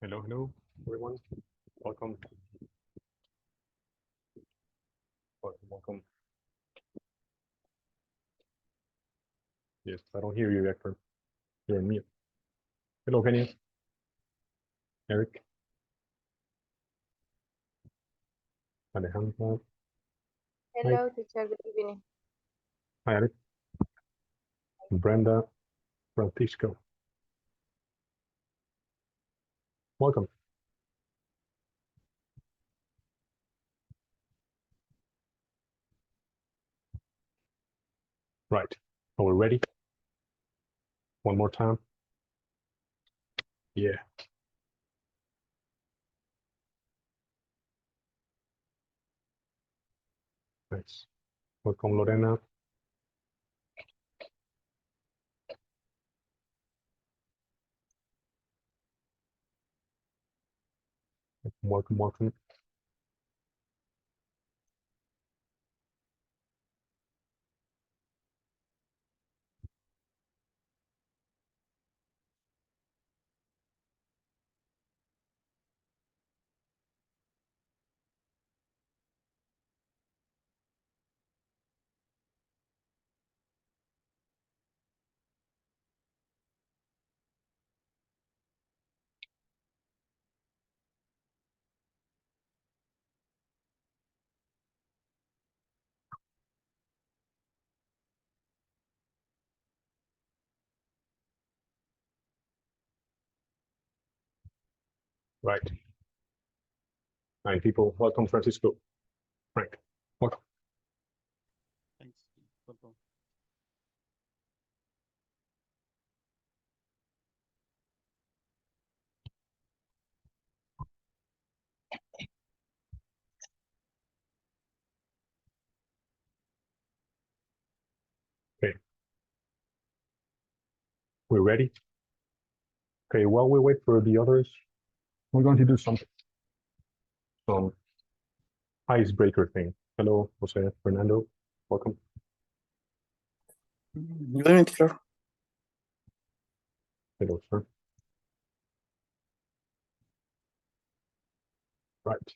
Hello, hello, everyone. Welcome. Welcome. Yes, I don't hear you, Hector. You're on mute. Hello, Kenny. Eric. Alejandro. Hi. Hello, teacher. Good evening. Hi, Eric. Brenda. Francisco. Welcome. Right. Are we ready? One more time. Yeah. Nice. Welcome, Lorena. Welcome, welcome. Right. 9 people. Welcome, Francisco. Frank. Welcome. Thanks. Welcome. Okay. We're ready. Okay, while we wait for the others, we're going to do something. Some icebreaker thing. Hello, Jose, Fernando. Welcome. Good evening, teacher. Hello, sir. Right.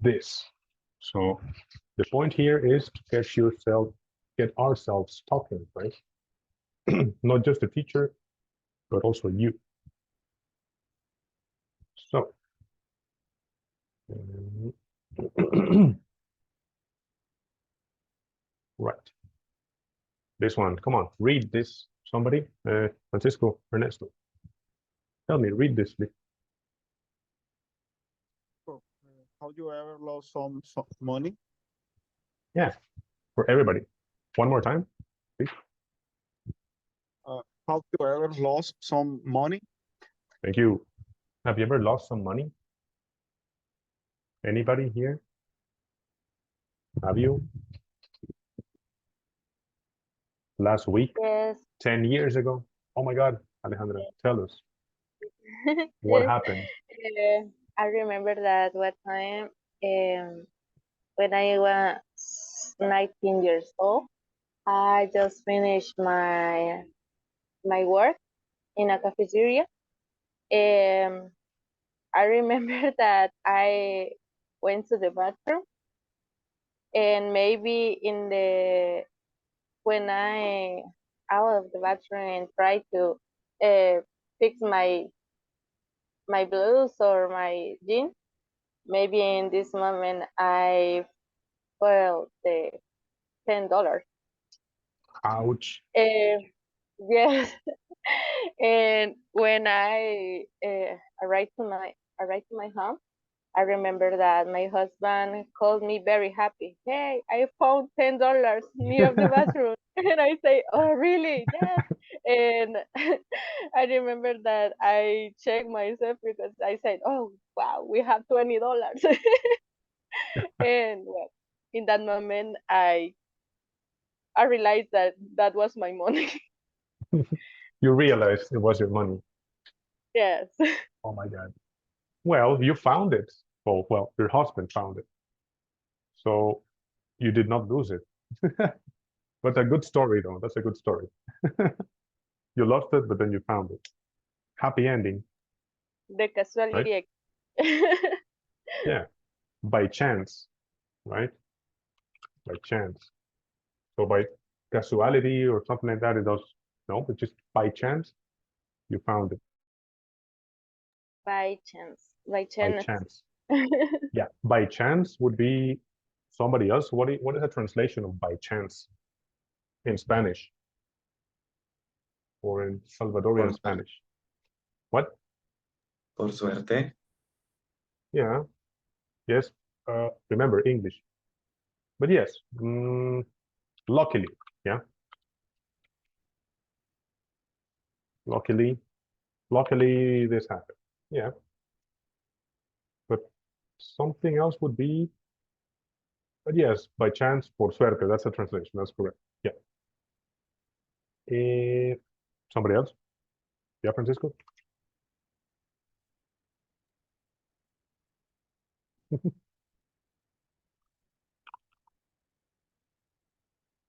This. So the point here is to get ourselves talking, right? Not just the teacher, but also you. So, right. This one, come on, read this. Somebody, Francisco, Ernesto, tell me, read this, please. How you ever lost some money? Yeah, for everybody. One more time, please. How you ever lost some money? Thank you. Have you ever lost some money? Anybody here? Have you? Last week? Yes. 10 years ago? Oh my God, Alejandra, tell us. What Yes. happened? I remember that one time when I was 19 years old, I just finished my work in a cafeteria. I remember that I went to the bathroom, and maybe when I out of the bathroom and try to fix my blouse or my jeans, maybe in this moment I felt the $10. Ouch. Yes, and when I arrived to my home, I remember that my husband called me very happy. Hey, I found $10 near the bathroom, and I say, "Oh, really? Yes." And I remember that I checked myself because I said, "Oh, wow, we have $20." And well, in that moment, I realized that that was my money. You realized it was your money. Yes. Oh my God. Well, you found it. Well, your husband found it. So you did not lose it. But a good story, though. That's a good story. You lost it, but then you found it. Happy ending. The casualty. Yeah. By chance, right? By chance. So by casuality or something like that, it does no, but just by chance, you found it. By chance. By By chance. chance. Yeah. By chance would be somebody else. What is the translation of by chance in Spanish? Or in Salvadorian Por- Spanish? What? Por suerte. Yeah. Yes. Remember English. But yes, luckily, yeah. Luckily this happened. Yeah. But something else would be, but yes, by chance, por suerte. That's the translation. That's correct. Yeah. Somebody else? Yeah, Francisco?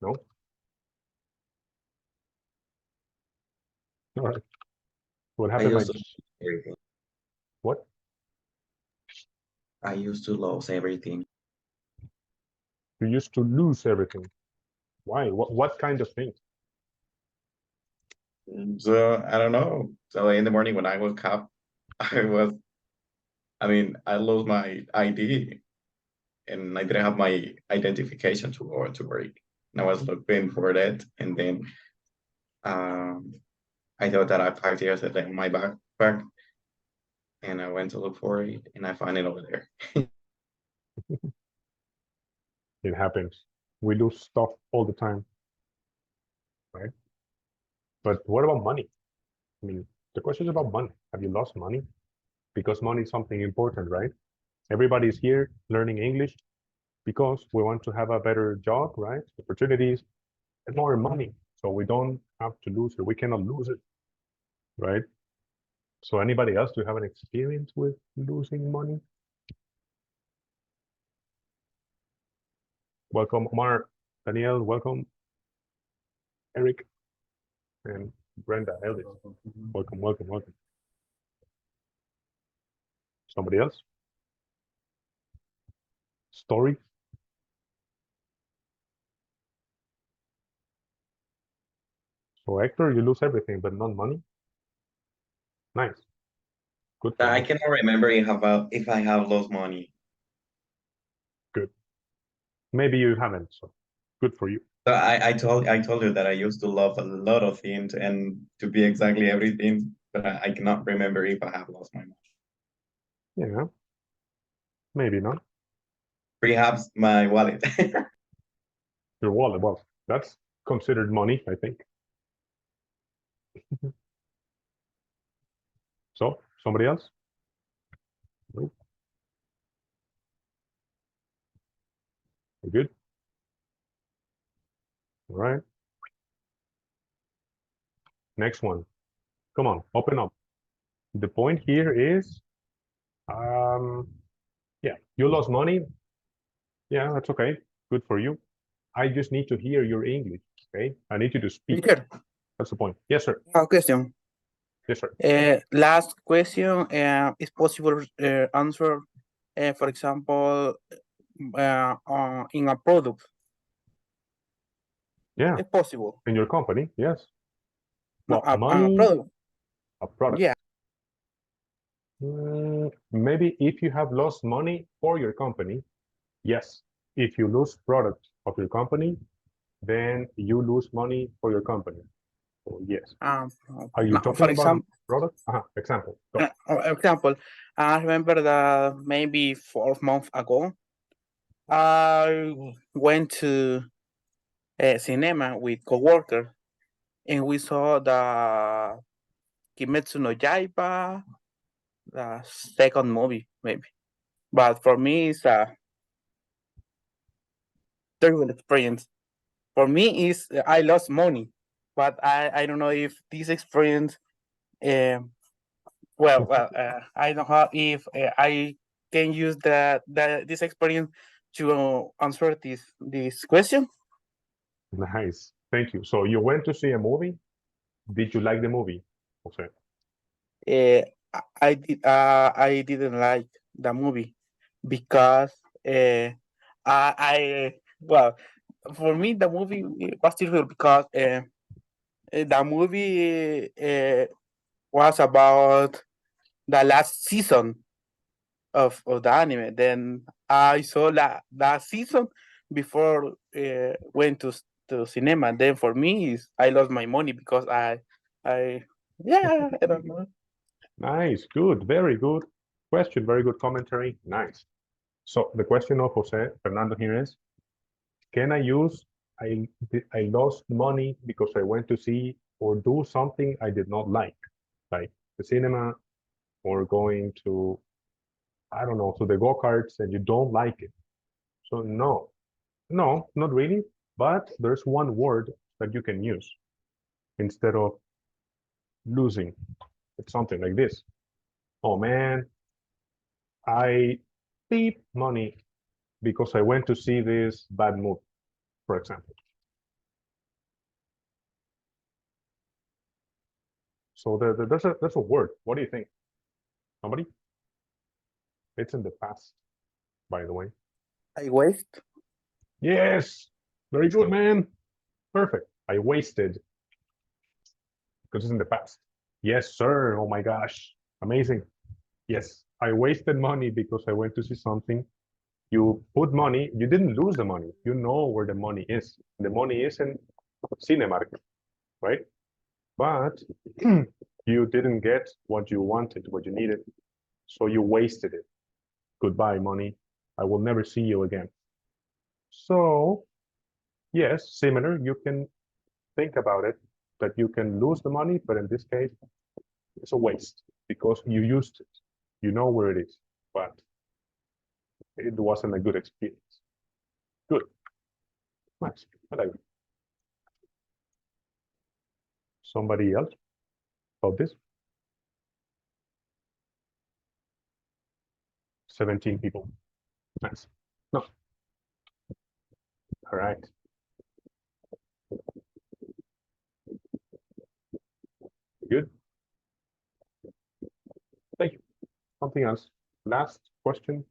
No? All right. What I happened? used to lose everything. What? I used to lose everything. You used to lose everything. Why? What kind of thing? So I don't know. So in the morning when I woke up, I lost my ID and I didn't have my identification to go to work. And I was looking for that. And then I thought that I packed it in my backpack. And I went to look for it and I found it over there. It happens. We lose stuff all the time, right? But what about money? I mean, the question is about money. Have you lost money? Because money is something important, right? Everybody's here learning English because we want to have a better job, right? Opportunities and more money. So we don't have to lose it. We cannot lose it, right? So anybody else, do you have an experience with losing money? Welcome, Omar, Daniel, welcome, Eric, and Brenda, Ellis. Welcome, welcome, welcome. Somebody else? Story? So Hector, you lose everything, but not money? Nice. Good for I you. cannot remember if I have lost money. Good. Maybe you haven't, so good for you. So I told you that I used to love a lot of things and to be exactly everything, but I cannot remember if I have lost my money. Yeah. Maybe not. Perhaps my wallet. Your wallet, well, that's considered money, I think. So, somebody else? Nope. We're good? All right. Next one. Come on, open up. The point here is, yeah, you lost money. Yeah, that's okay. Good for you. I just need to hear your English, okay? I need you to speak. Speaker, That's the point. Yes, sir. question. Yes, sir. Last question is possible answer, for example, in a product. Yeah, It's possible. in your company, yes. No, Well, a money, product. a product. Yeah. Maybe if you have lost money for your company, yes. If you lose product of your company, then you lose money for your company. So yes. Are you No, talking for about example, product? Example. Go. example, I remember that maybe 4 months ago, I went to a cinema with coworkers, and we saw the Kimetsu no Yaiba, the second movie, maybe. But for me, it's a terrible experience. For me, is I lost money, but I don't know if this experience, I don't know if I can use this experience to answer this question. Nice. Thank you. So you went to see a movie? Did you like the movie, Jose? I didn't like the movie because well, for me the movie was difficult because the movie was about the last season of the anime. Then I saw that season before went to cinema. Then for me, I lost my money because I yeah, I don't know. Nice, good, very good question, very good commentary. Nice. So the question of Jose Fernando here is, can I use I lost money because I went to see or do something I did not like the cinema or going to, I don't know, to the go-karts and you don't like it. So no, not really. But there's one word that you can use instead of losing. It's something like this. Oh man, I beep money because I went to see this bad movie, for example. So there's a word. What do you think? Somebody? It's in the past, by the way. I waste. Yes, very good, man. Perfect. I wasted because it's in the past. Yes, sir. Oh my gosh, amazing. Yes, I wasted money because I went to see something. You put money. You didn't lose the money. You know where the money is. The money is in Cinemark, right? But you didn't get what you wanted, what you needed. So you wasted it. Goodbye, money. I will never see you again. So, yes, similar. You can think about it that you can lose the money, but in this case, it's a waste because you used it. You know where it is, but it wasn't a good experience. Good. Nice. I like it. Somebody else about this? 17 people. Nice. No. All right. Good. Thank you. Something else. Last question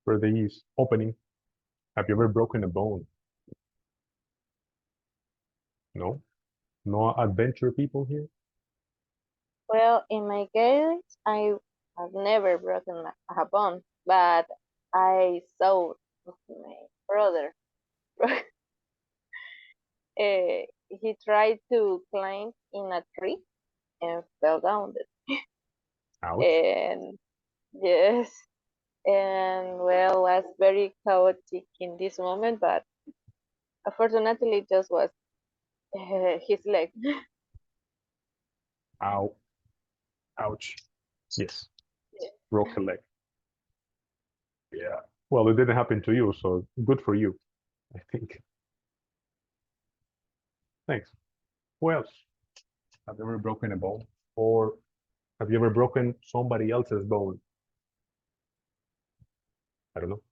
for these opening. Have you ever broken a bone? No? No adventure people here? Well, in my case, I have never broken a bone, but I saw my brother. He tried to climb in a tree and fell down. Ouch. And yes, and well, was very chaotic in this moment, but unfortunately, it just was his leg. Ow. Ouch. Yes. Broke a leg. Yeah. Well, it didn't happen to you, so good for you, I think. Thanks. Who else? Have you ever broken a bone? Or have you ever broken somebody else's bone? I don't know.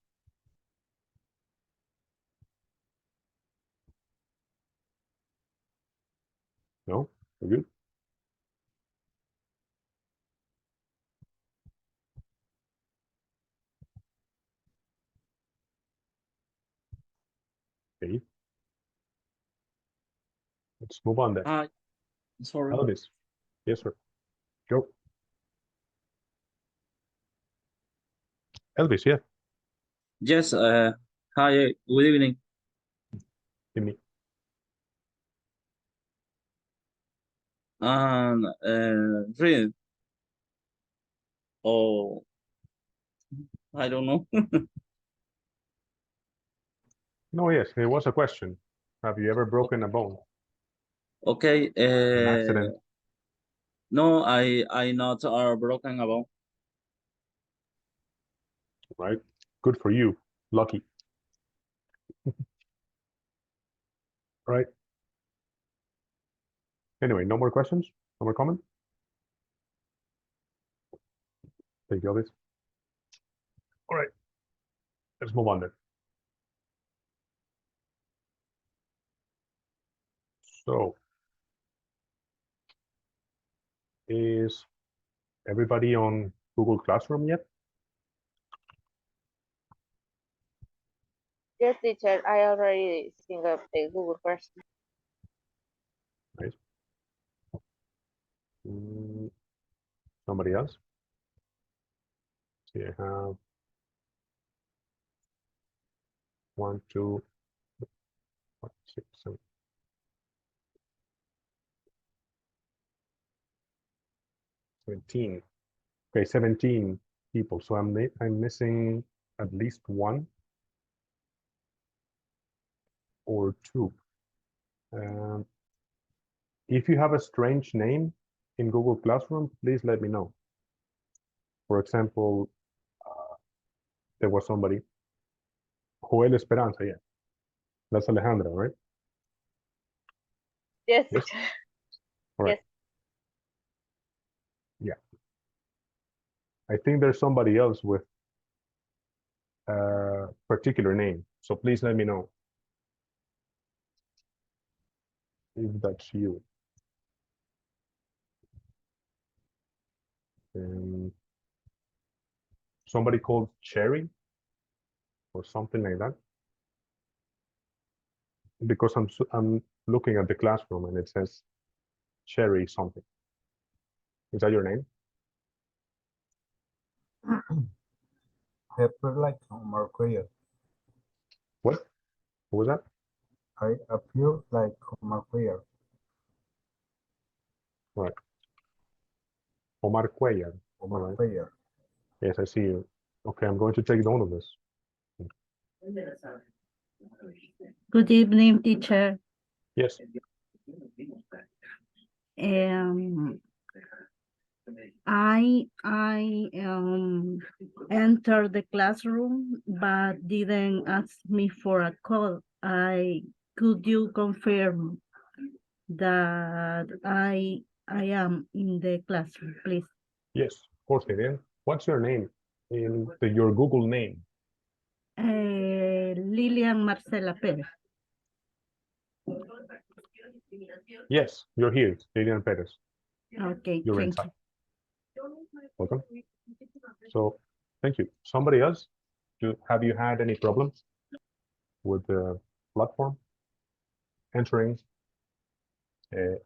No? We're good? Okay. Let's move on then. Sorry. Elvis. Yes, sir. Go. Elvis, yeah. Yes, hi, good evening. Give me. Read. Oh, I don't know. No, yes, it was a question. Have you ever broken a bone? Okay, An accident? no, I not broken a bone. Right? Good for you. Lucky. Right. Anyway, no more questions? No more comments? Thank you, Elvis. All right. Let's move on then. So, is everybody on Google Classroom yet? Yes, teacher, I already seen up the Google Classroom. Mm, somebody else? See, I have 1, 2, 5, 6, 7. Okay, 17 people. So I'm missing at least 1 or 2. If you have a strange name in Google Classroom, please let me know. For example, there was somebody, Joel Esperanza, yeah. That's Alejandra, right? Yes, Yes. teacher. All right. Yes. Yeah. I think there's somebody else with a particular name. So please let me know if that's you. Somebody called Cherry or something like that. Because I'm looking at the classroom and it says Cherry something. Is that your name? I appear like Omar Cuellar. What? What was that? I appear like Omar Cuellar. Right. Omar Cuellar. Omar Alright. Cuellar. Yes, I see you. Okay, I'm going to take note of this. Good evening, teacher. Yes. I entered the classroom but didn't ask me for a call. Could you confirm that I am in the classroom, please? Yes, of course, Vivian. What's your name? Your Google name? Lilian Marcela Perez. Yes, you're here, Lilian Perez. Okay, You're thank inside. you. Welcome. So, thank you. Somebody else? Have you had any problems with the platform? Entering,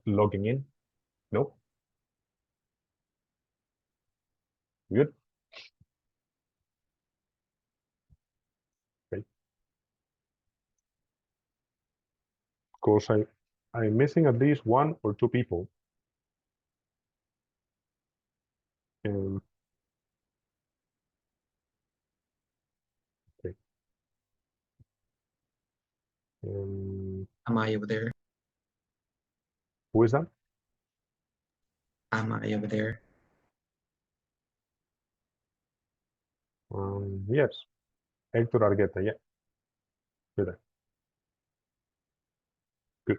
logging in? No? Good. Okay. Of course, I'm missing at least 1 or 2 people. And okay. Am I over there? Who is that? Am I over there? Yes, Hector Argueta, yeah. You're there. Good.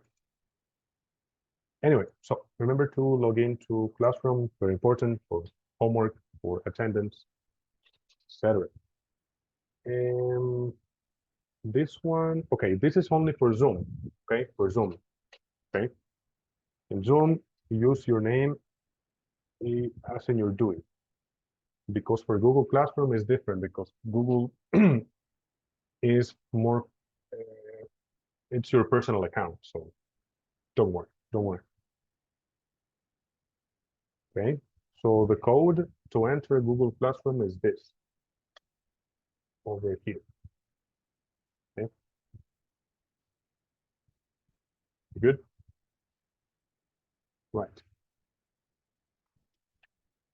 Anyway, so remember to log into Classroom, very important for homework, for attendance, etc. This one, okay, this is only for Zoom, okay, for Zoom, okay? In Zoom, use your name as in your doing. Because for Google Classroom is different because Google is more, it's your personal account, so don't worry. Okay, so the code to enter Google Classroom is this over here. Okay, good. Right.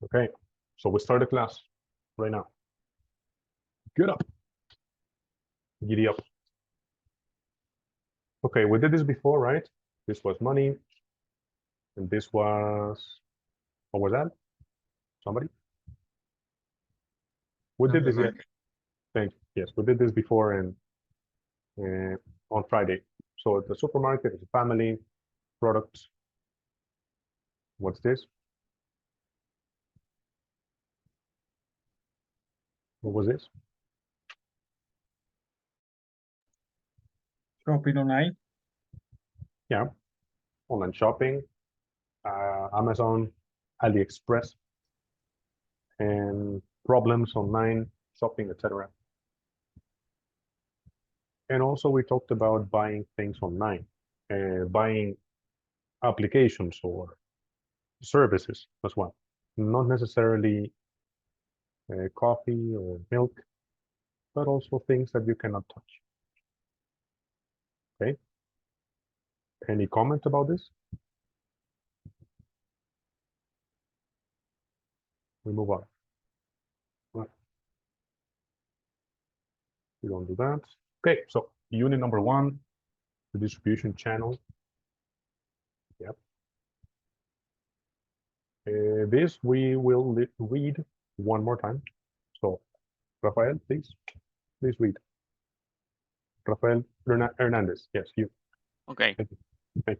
Okay, so we start the class right now. Get up. Giddy up. Okay, we did this before, right? This was money. And this was, what was that? Somebody? We did this, yeah. Thank you. Yes, we did this before and on Friday. So the supermarket is a family product. What's this? What was this? Shopping online. Yeah. online shopping, Amazon, AliExpress, and problems online shopping, etc. And also we talked about buying things online, buying applications or services as well. Not necessarily coffee or milk, but also things that you cannot touch. Okay. Any comment about this? We move on. Right. We don't do that. Okay, so unit number 1, the distribution channel. Yep. This we will read one more time. So, Rafael, please read. Rafael Hernandez, yes, you. Okay. Thank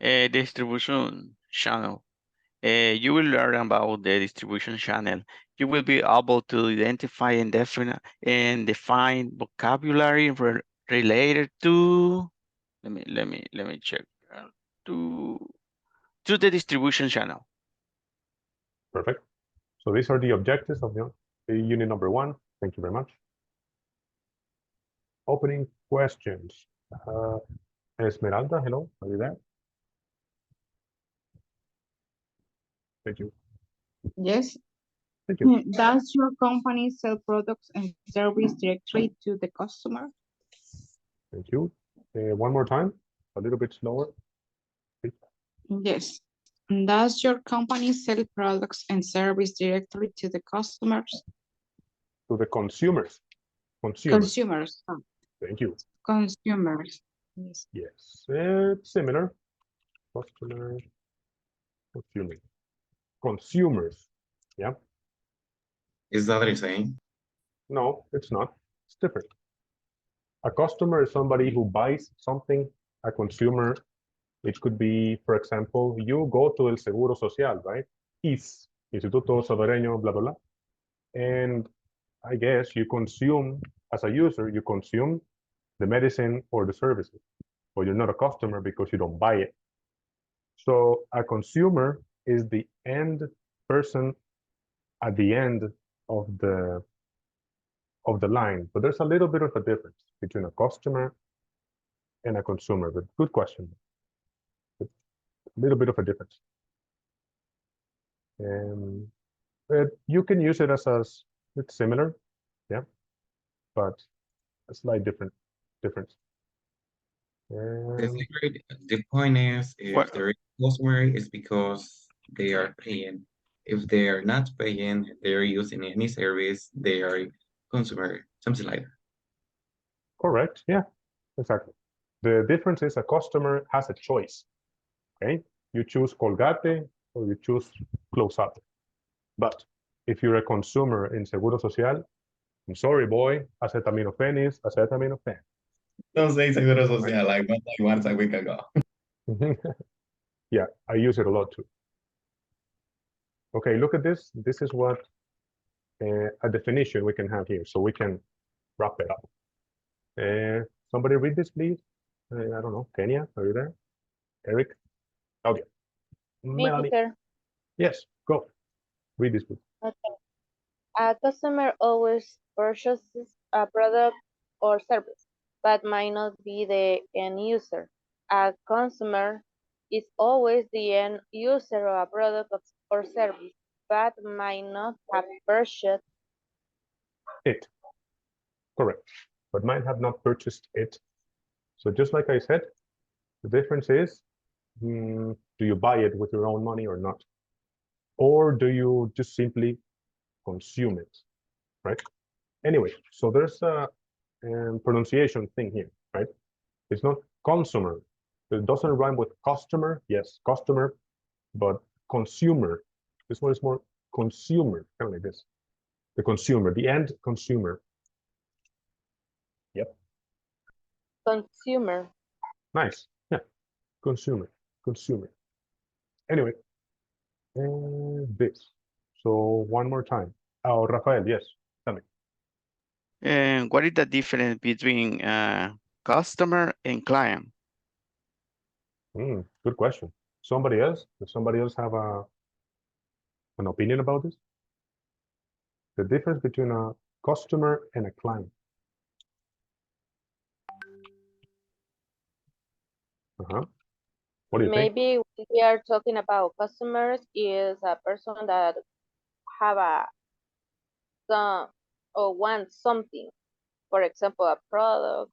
you. Distribution channel. You will learn about the distribution channel. You will be able to identify and define vocabulary related to. Let me check. To the distribution channel. Perfect. So these are the objectives of the unit number 1. Thank you very much. Opening questions. Esmeralda, hello, are you there? Thank you. Yes. Thank you. Does your company sell products and service directly to the customer? Thank you. One more time, a little bit slower. Please. Yes. Does your company sell products and service directly to the customers? To the consumers. Consumers. Thank you. Consumers. Yes. Yes, it's similar. Customer, consumer. Consumers. Yeah. Is that the same? No, it's not. It's different. A customer is somebody who buys something. A consumer, it could be, for example, you go to El Seguro Social, right? IS, Instituto Salvadoreño, blah, blah, blah. And I guess you consume, as a user, you consume the medicine or the services, but you're not a customer because you don't buy it. So a consumer is the end person at the end of the line, but there's a little bit of a difference between a customer and a consumer. But good question. A little bit of a difference. But you can use it as it's similar, yeah, but a slight difference. The point is, if What- there is customer, it's because they are paying. If they are not paying, they're using any service, they are consumer, something like that. Correct, yeah, exactly. The difference is a customer has a choice, okay? You choose Colgate or you choose Close-Up. But if you're a consumer in Seguro Social, I'm sorry, boy, acetaminophen is acetaminophen. Don't say Seguro Social, like once a week ago. Yeah, I use it a lot too. Okay, look at this. This is what a definition we can have here, so we can wrap it up. Somebody read this, please. I don't know. Kenya, are you there? Eric? Claudia? Me, Melanie? teacher. Yes, go. Read this, please. Okay. A customer always purchases a product or service, but might not be the end user. A consumer is always the end user of a product or service, but might not have purchased It. Correct. But might have not purchased it. So just like I said, the difference is, do you buy it with your own money or not? Or do you just simply consume it, right? Anyway, so there's a pronunciation thing here, right? It's not consumer. It doesn't rhyme with customer. Yes, customer, but consumer. This one is more consumer, kind of like this. The consumer, the end consumer. Yep. consumer. Nice. Yeah. Consumer. Anyway, this. So one more time. Oh, Rafael, yes. Tell me. And what is the difference between customer and client? Good question. Somebody else? Does somebody else have an opinion about this? The difference between a customer and a client. What do you think? Maybe when we are talking about customers is a person that have some or wants something. For example, a product,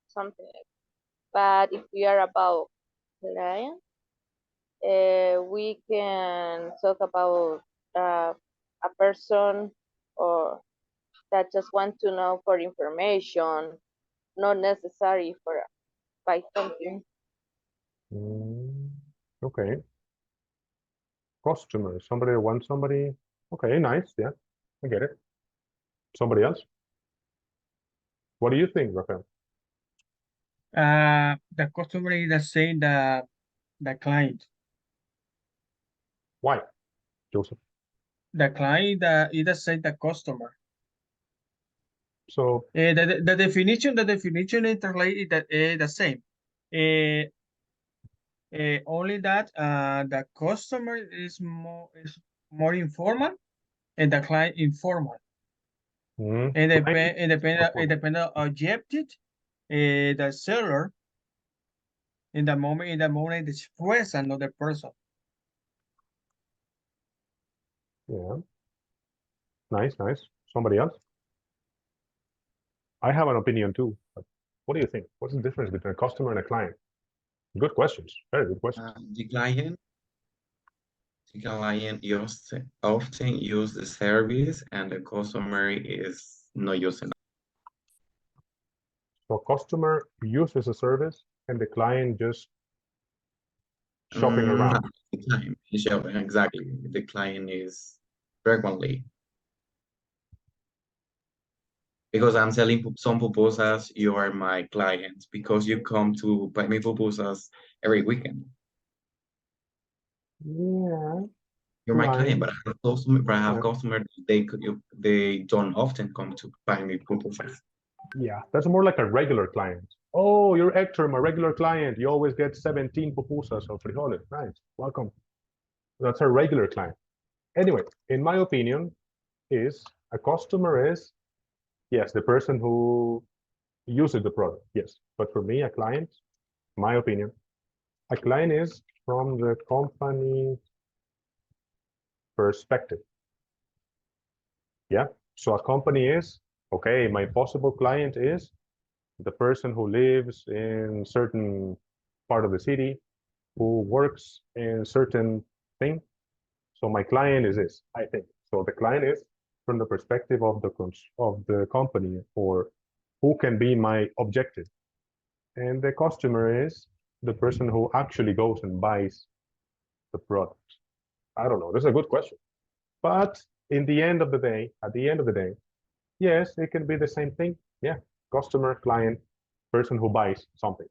something like that. But if we are about client, we can talk about a person or that just want to know for information, not necessary for buy something. Okay. Customer, somebody that wants somebody. Okay, nice. Yeah, I get it. Somebody else? What do you think, Rafael? The customer is the same the client. Why, Joseph? The client is the same the customer. So The definition in translate is the same. Only that the customer is more informal and the client informal. And depend objective, the seller in the moment express another person. yeah, nice. Somebody else? I have an opinion too. But what do you think? What's the difference between a customer and a client? Good questions. Very good questions. The client often use the service and the customer is not using it. So customer uses a service and the client just shopping around. Not the time, shopping, exactly. The client is frequently. Because I'm selling some pupusas, you are my client because you come to buy me pupusas every weekend. Yeah. You're my Right. client, but I have customers, they don't often come to buy me pupusas. Yeah, that's more like a regular client. Oh, you're Hector, my regular client. You always get 17 pupusas or frijoles. Nice, welcome. That's a regular client. Anyway, in my opinion, is a customer is, yes, the person who uses the product, yes. But for me, a client, my opinion, a client is from the company perspective. Yeah, so a company is, okay, my possible client is the person who lives in certain part of the city, who works in certain thing. So my client is this, I think. So the client is from the perspective of the company, or who can be my objective. And the customer is the person who actually goes and buys the product. I don't know. This is a good question. But in the end of the day, at the end of the day, yes, it can be the same thing. Yeah, customer, client, person who buys something.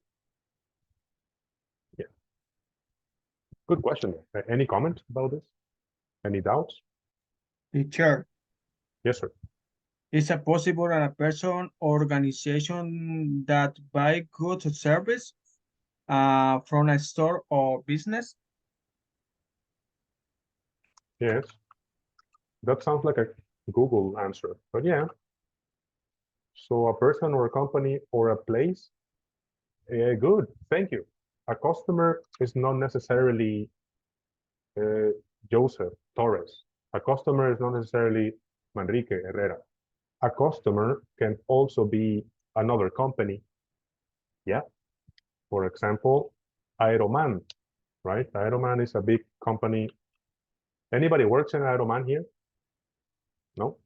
Yeah. Good question. Any comment about this? Any doubts? Teacher, Yes, sir. is it possible that a person or organization that buy goods or service from a store or business? Yes. That sounds like a Google answer, but yeah. So a person or a company or a place, good, thank you. A customer is not necessarily Joseph Torres. A customer is not necessarily Manrique Herrera. A customer can also be another company. Yeah. For example, Aeroman, right? Aeroman is a big company. Anybody works in Aeroman here? No?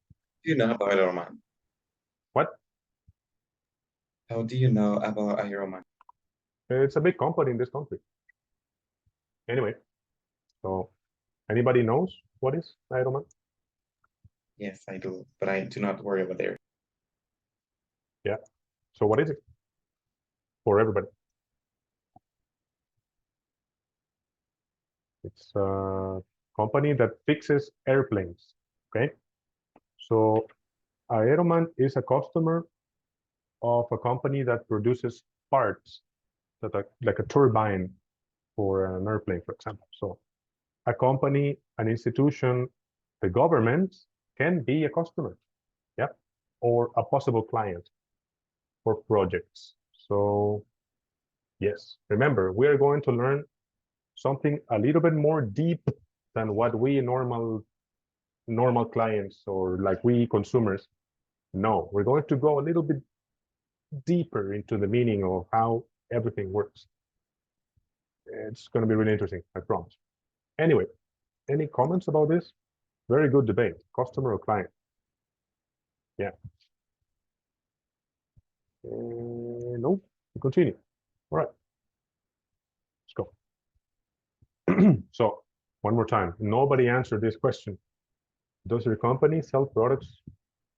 Do you know about Ironman? What? How do you know about Ironman? It's a big company in this country. Anyway, so anybody knows what is Ironman? Yes, I do, but I do not worry about there. Yeah. So what is it for everybody? It's a company that fixes airplanes. Okay. So Aeroman is a customer of a company that produces parts that are like a turbine for an airplane, for example. So a company, an institution, the government can be a customer, yeah, or a possible client for projects. So yes, remember, we are going to learn something a little bit more deep than what we normal clients or like we consumers know. We're going to go a little bit deeper into the meaning of how everything works. It's going to be really interesting, I promise. Anyway, any comments about this? Very good debate, customer or client? Yeah. No, we continue. All right, let's go. So one more time, nobody answered this question. Does your company sell products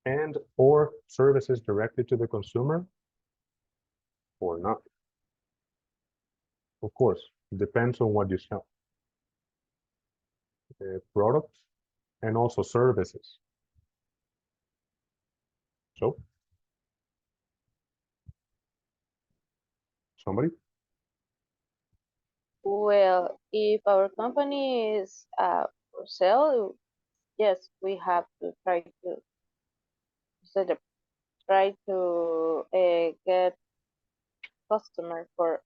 and or services directly to the consumer or not? Of course, it depends on what you sell. Products and also services. So, somebody? Well, if our company is for sale, yes, we have to try to get customers for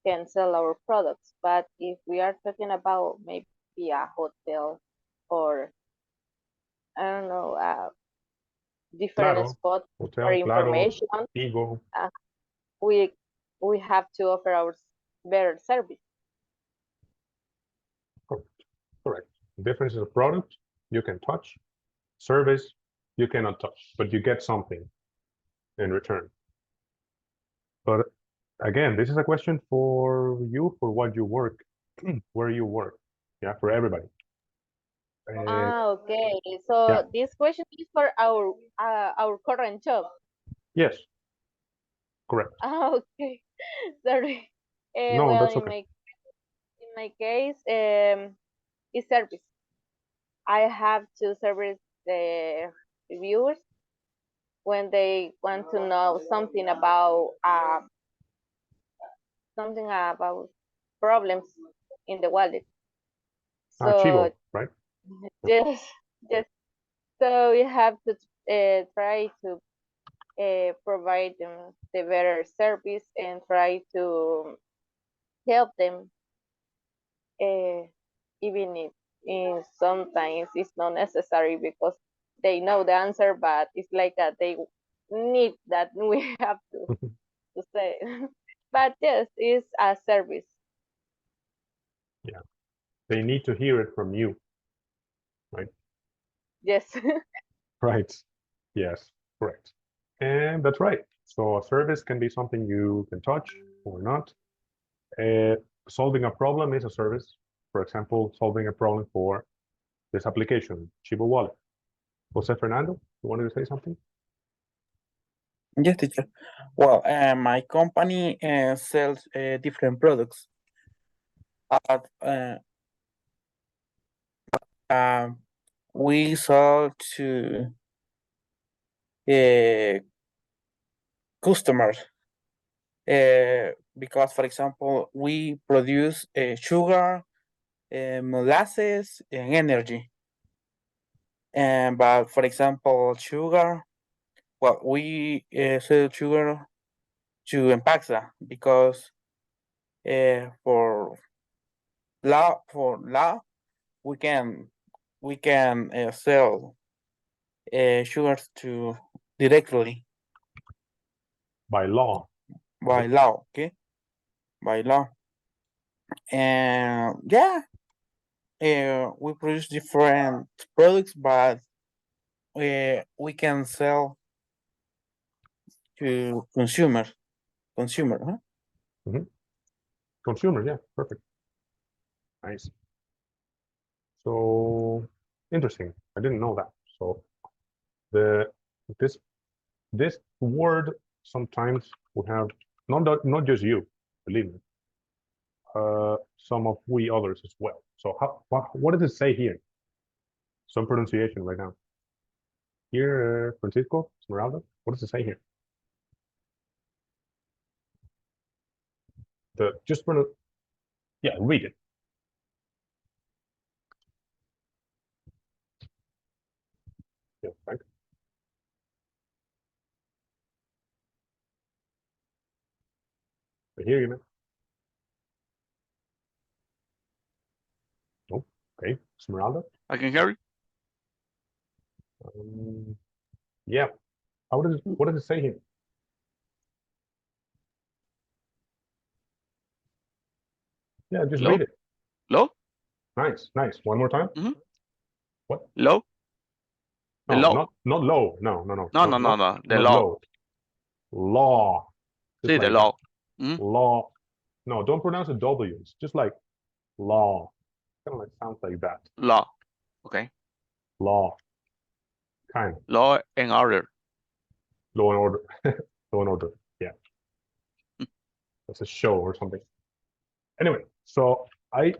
can sell our products. But if we are talking about maybe a hotel or I don't know, different Claro, spot Hotel, for Claro, information, Tigo. we have to offer our better service. Correct. Difference is a product you can touch, service you cannot touch, but you get something in return. But again, this is a question for you, for what you work, where you work. Yeah, for everybody. Okay. So yeah. this question is for our current job. Yes. Correct. Okay. Sorry. No, Well, that's in okay. my case, it's service. I have to service the reviewers when they want to know something about problems in the wallet. Chivo, So right? yes, yes. So we have to try to provide them the better service and try to help them, even if sometimes it's not necessary because they know the answer, but it's like that they need that we have to say. But yes, it's a service. Yeah, they need to hear it from you, right? Yes. Right. Yes, correct. And that's right. So a service can be something you can touch or not. Solving a problem is a service. For example, solving a problem for this application, Chivo Wallet. Jose Fernando, you wanted to say something? Yes, teacher. Well, my company sells different products. We sell to customers because, for example, we produce sugar, molasses, and energy. But for example, sugar, well, we sell sugar to Empaxa because for law we can sell sugars to directly by law. By law, okay, by law. And yeah, we produce different products, but we can sell to consumer, huh? Mm-hmm. Consumer, yeah, perfect. Nice. So interesting. I didn't know that. So this word sometimes we have not just you, believe me. Some of we others as well. So what does it say here? Some pronunciation right now. Here, Francisco Esmeralda, what does it say here? Just Yeah, read it. Yeah, Frank. I hear you, man. Oh, okay. Esmeralda. I can hear you. Yeah. What does it say here? Yeah, just Low? read it. Low? Nice, nice. One more time. Mhm. What? Low? The No, law. not low. No. No, not- no, no, no. The not law. low. Law. Just See, the like law. that. Mhm. Law. No, don't pronounce the W's. Just like law. Kind of like sounds like that. Law. Okay. Law. Kind of. Law and order. Law and order. Law and order. Yeah. That's a show or something. Anyway, so I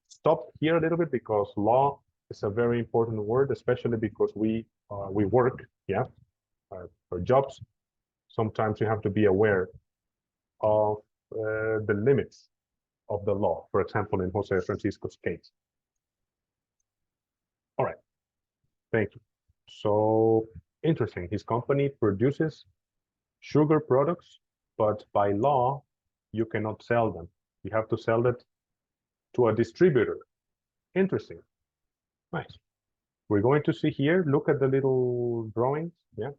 stopped here a little bit because law is a very important word, especially because we work, yeah, our jobs. Sometimes you have to be aware of the limits of the law. For example, in Jose Francisco's case. All right, thank you. So interesting. His company produces sugar products, but by law, you cannot sell them. You have to sell it to a distributor. Interesting. Nice. We're going to see here, look at the little drawings. Yeah.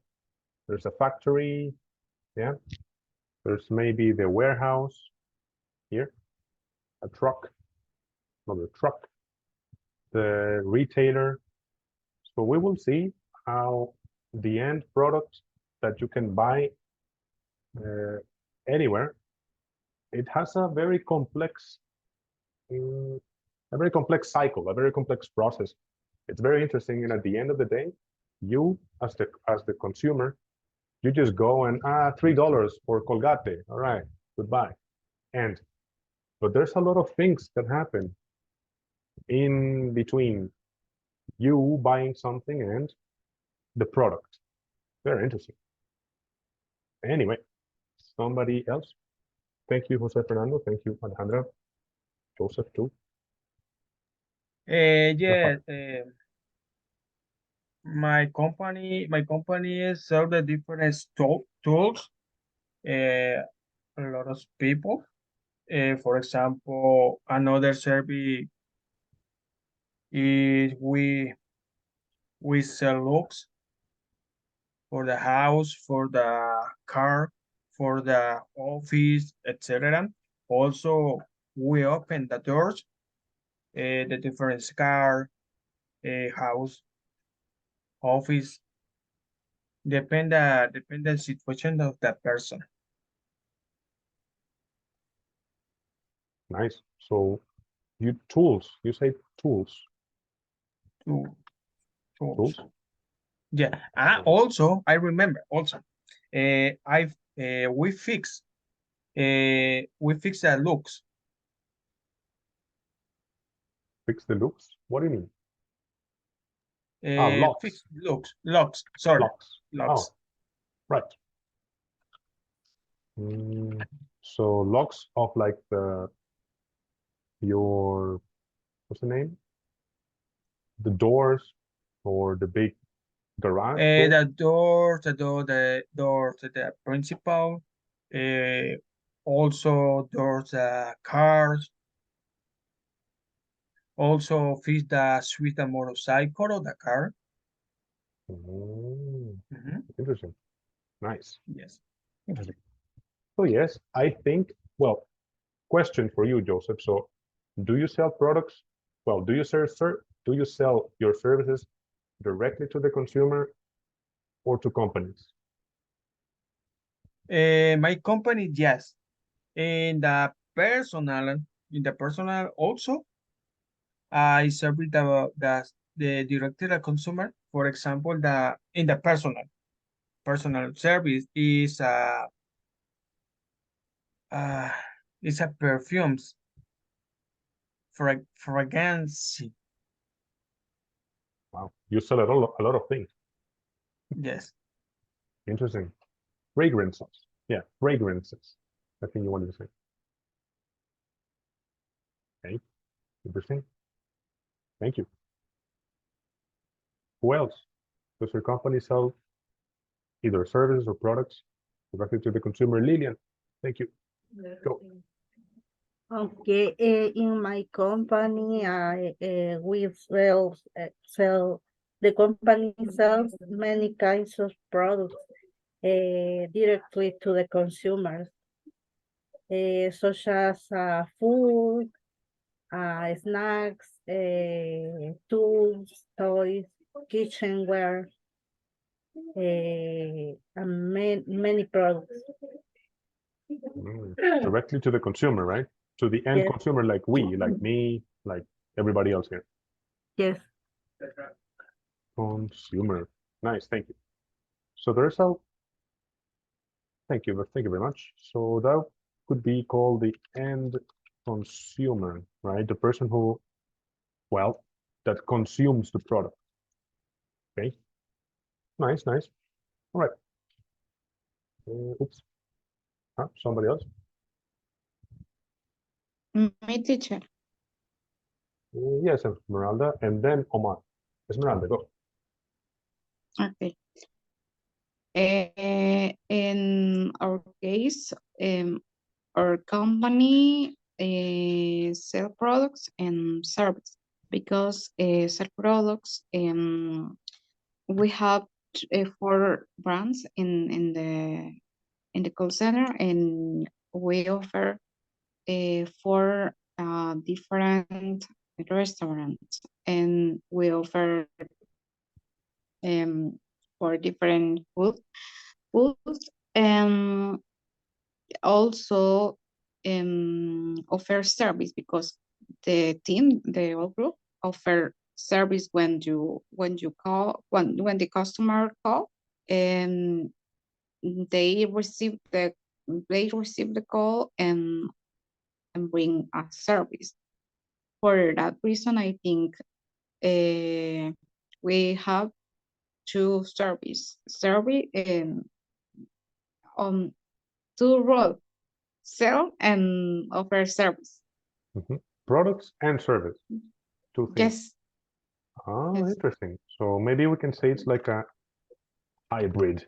There's a factory. Yeah. There's maybe the warehouse here, a truck, another truck, the retailer. So we will see how the end product that you can buy anywhere, it has a very complex cycle, a very complex process. It's very interesting, and at the end of the day, you as the consumer, you just go and $3 for Colgate. All right, goodbye. But there's a lot of things that happen in between you buying something and the product. Very interesting. Anyway, somebody else. Thank you, Jose Fernando. Thank you, Alejandra. Joseph too. Yes, my company is sell the different tools. A lot of people. For example, another service is we sell looks for the house, for the car, for the office, etc. Also, we open the doors, the different car, house, office, depend the situation of the person. Nice. So you say tools. Tools. Yeah. Also, I remember also, we fix the looks. Fix the looks? What do you mean? Locks. Fix locks. Sorry, locks. locks. Oh, right. So locks of like your what's the name? The doors or the big garage door? The doors, the principal, also doors, cars, also fix the switch the motorcycle or the car. Interesting. Nice. Yes. Interesting. So yes, I think, well, question for you, Joseph. So do you sell products? Well, do you sell your services directly to the consumer or to companies? My company, yes. In the personal also, I serve the direct to the consumer. For example, in the personal service is it's a perfumes fragrance. Wow, you sell a lot of things. Yes. Interesting. Fragrances. Yeah, fragrances. I think you wanted to say. Interesting. Thank you. Who else? Does your company sell either services or products directly to the consumer? Lillian, thank you. Go. Okay, in my company, we sell, the company sells many kinds of products directly to the consumers, such as food, snacks, tools, toys, kitchenware, and many products. Directly to the consumer, right? To the end Yes. consumer, like we, like me, like everybody else here. Yes. Consumer. Nice, thank you. So there's a, thank you very much. So that could be called the end consumer, right? The person who, well, that consumes the product. Okay. Nice. All right. Oops. Somebody else? My teacher. Yes, Esmeralda, and then Omar. Esmeralda, go. Okay. In our case, our company sell products and service because sell products. We have 4 brands in the call center, and we offer 4 different restaurants, and we offer 4 different foods, and also offer service because the team, the whole group, offer service when you call, when the customer call, and they receive the call and bring a service. For that reason, I think we have 2 service on 2 roles: sell and offer service. Products and service. 2 things. Yes. Yes. Interesting. So maybe we can say it's like a hybrid,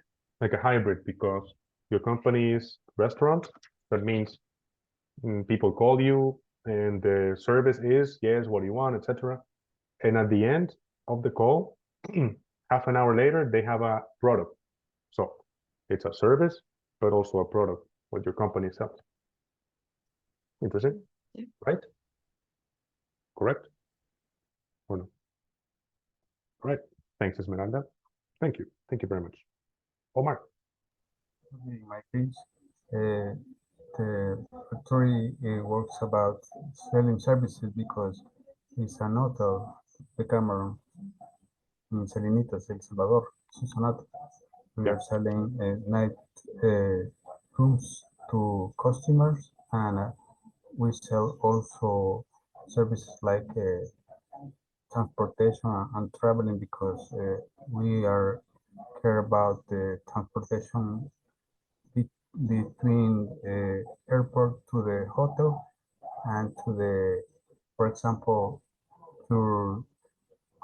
because your company is restaurant. That means people call you and the service is, yes, what do you want, etc. And at the end of the call, half an hour later, they have a product. So it's a service, but also a product, what your company sells. Interesting, right? Correct? Or no? All right. Thanks, Esmeralda. Thank you. Thank you very much. Omar. In my case, the factory works about selling services because it's an hotel, the Cameron, in Salinitas, El Salvador. It's an hotel. We are selling night rooms to customers, and we sell also services like transportation and traveling, because we are care about the transportation between airport to the hotel and to the, for example, your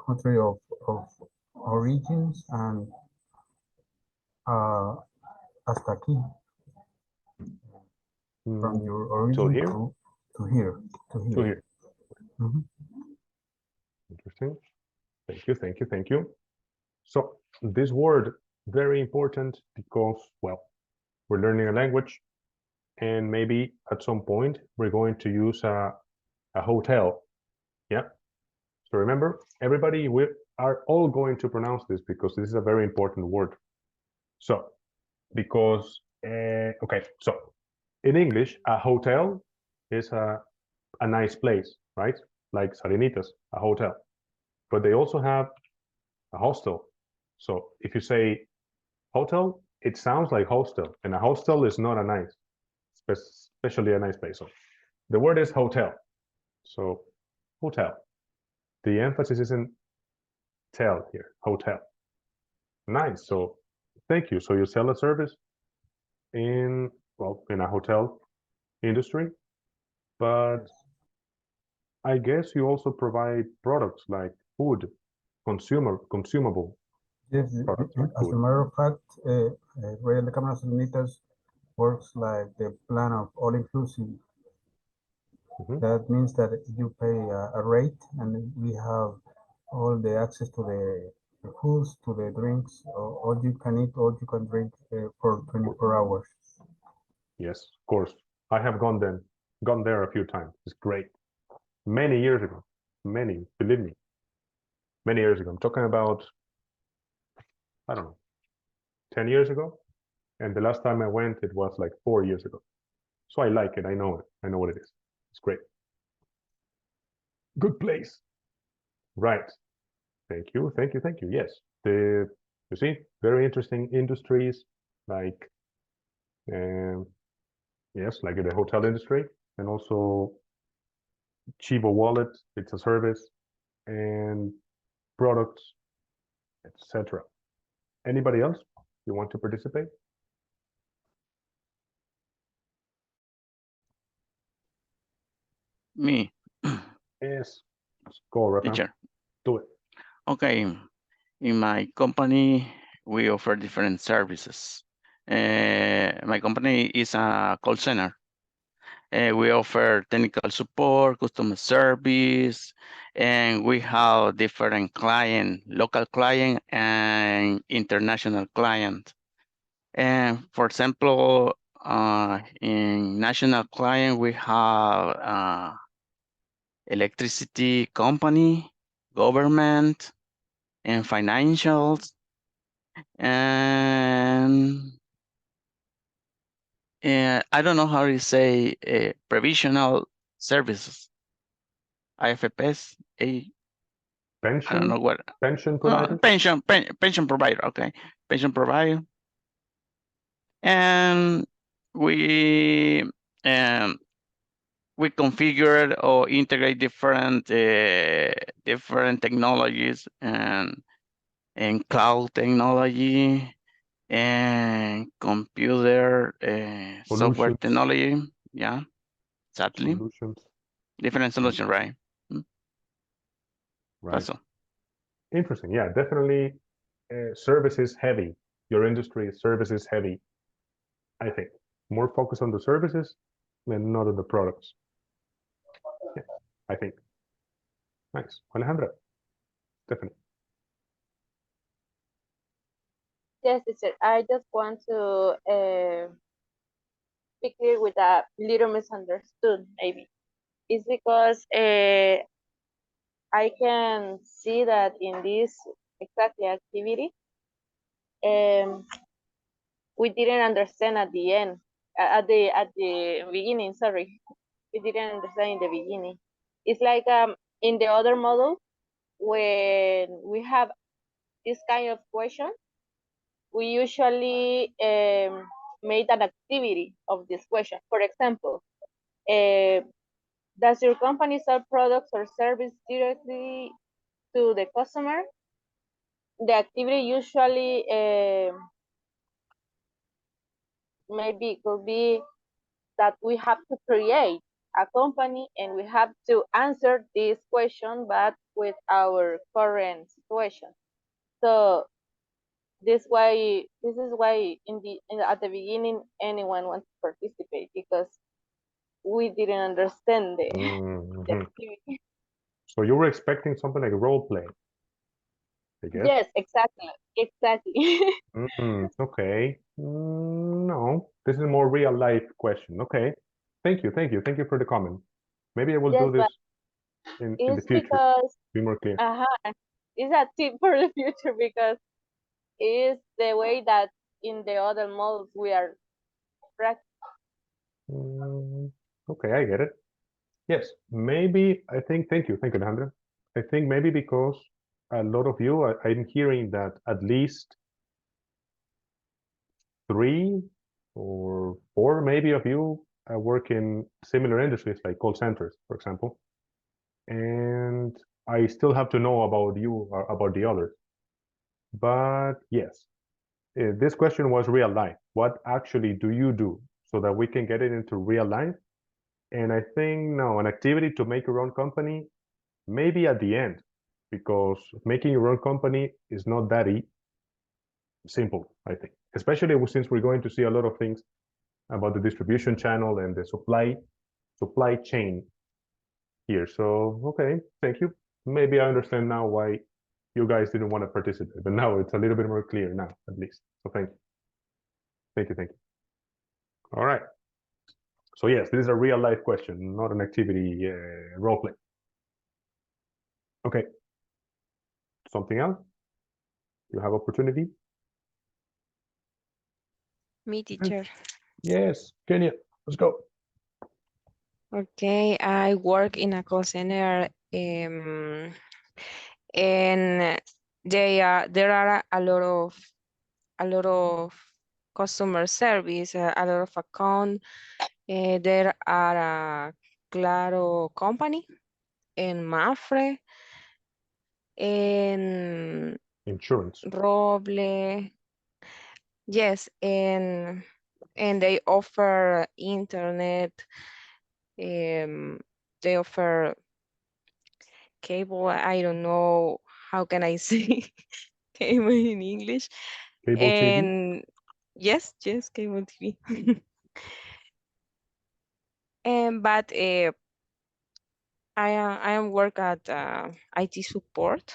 country of origins and hasta aquí, from your origin here? to here. Interesting. Thank you. So this word, very important because, well, we're learning a language and maybe at some point we're going to use a hotel. Yeah. So remember, everybody, we are all going to pronounce this because this is a very important word. So, because, okay, so in English, a hotel is a nice place, right? Like Salinitas, a hotel. But they also have a hostel. So if you say hotel, it sounds like hostel, and a hostel is not a nice, especially a nice place. So the word is hotel. So hotel. The emphasis is in tel here, hotel. Nice. So thank you. So you sell a service in, well, in a hotel industry, but I guess you also provide products like food, consumable. Yes, Products like as a food. matter of fact, Real de Cámaras Salinitas works like the plan of all inclusive. Mhm. That means that you pay a rate and we have all the access to the foods, to the drinks, all you can eat, all you can drink for 24 hours. Yes, of course. I have gone there a few times. It's great. Many years ago. Many, believe me. Many years ago. I'm talking about, I don't know, 10 years ago. And the last time I went, it was like 4 years ago. So I like it. I know it. I know what it is. It's great. Good place. Right. Thank you. Thank you. Thank you. Yes. You see, very interesting industries like, yes, like in the hotel industry, and also Chivo Wallet, it's a service, and products, etc. Anybody else you want to participate? Me, Yes. Go, Rafa. teacher. Do it. Okay, in my company, we offer different services. My company is a call center. We offer technical support, customer service, and we have different client, local client and international client. And for example, in national client, we have electricity company, government, and financials, and I don't know how to say provisional services, IFPs, I don't know what. Pension provider? Pension provider, okay, pension provider, and we configured or integrate different technologies and cloud technology and computer software Solutions. technology. Yeah, exactly. Solutions. Different solution, right? Right. That's all. Interesting. Yeah, definitely services heavy. Your industry is services heavy. I think more focus on the services than not on the products. Yeah, I think. Nice. Alejandra, Stephanie. Yes, teacher. I just want to be clear with a little misunderstood, maybe. It's because I can see that in this exactly activity, we didn't understand at the end, at the beginning. Sorry, we didn't understand in the beginning. It's like in the other model when we have this kind of question, we usually made an activity of this question. For example, does your company sell products or service directly to the customer? The activity usually maybe could be that we have to create a company and we have to answer this question, but with our current situation. So this is why at the beginning anyone wants to participate, because we didn't understand the activity. So you were expecting something like role play, I guess? Yes, exactly. Okay. No, this is a more real life question. Okay. Thank you for the comment. Maybe I will do Yes, this in the it's future. because Be more clear. it's a tip for the future, because it's the way that in the other models we are practicing. Okay, I get it. Yes, maybe I think, thank you, Alejandra. I think maybe because a lot of you, I'm hearing that at least 3 or 4 maybe of you work in similar industries like call centers, for example. And I still have to know about you, about the others. But yes, this question was real life. What actually do you do so that we can get it into real life And I think, no, an activity to make your own company, maybe at the end, because making your own company is not that simple, I think, especially since we're going to see a lot of things about the distribution channel and the supply chain here. So, okay, thank you. Maybe I understand now why you guys didn't want to participate, but now it's a little bit more clear now, at least. So thank you. Thank you, thank you. All right. So yes, this is a real life question, not an activity role play. Okay. Something else? You have opportunity? Me, teacher. Yes, Kenya, let's go. Okay, I work in a call center, and there are a lot of customer service, a lot of account. There are a Claro company and Mafre and Insurance. Roble. Yes, and they offer internet. They offer cable. I don't know how can I say cable in English. Cable TV? And yes, cable TV. And but I am work at IT support,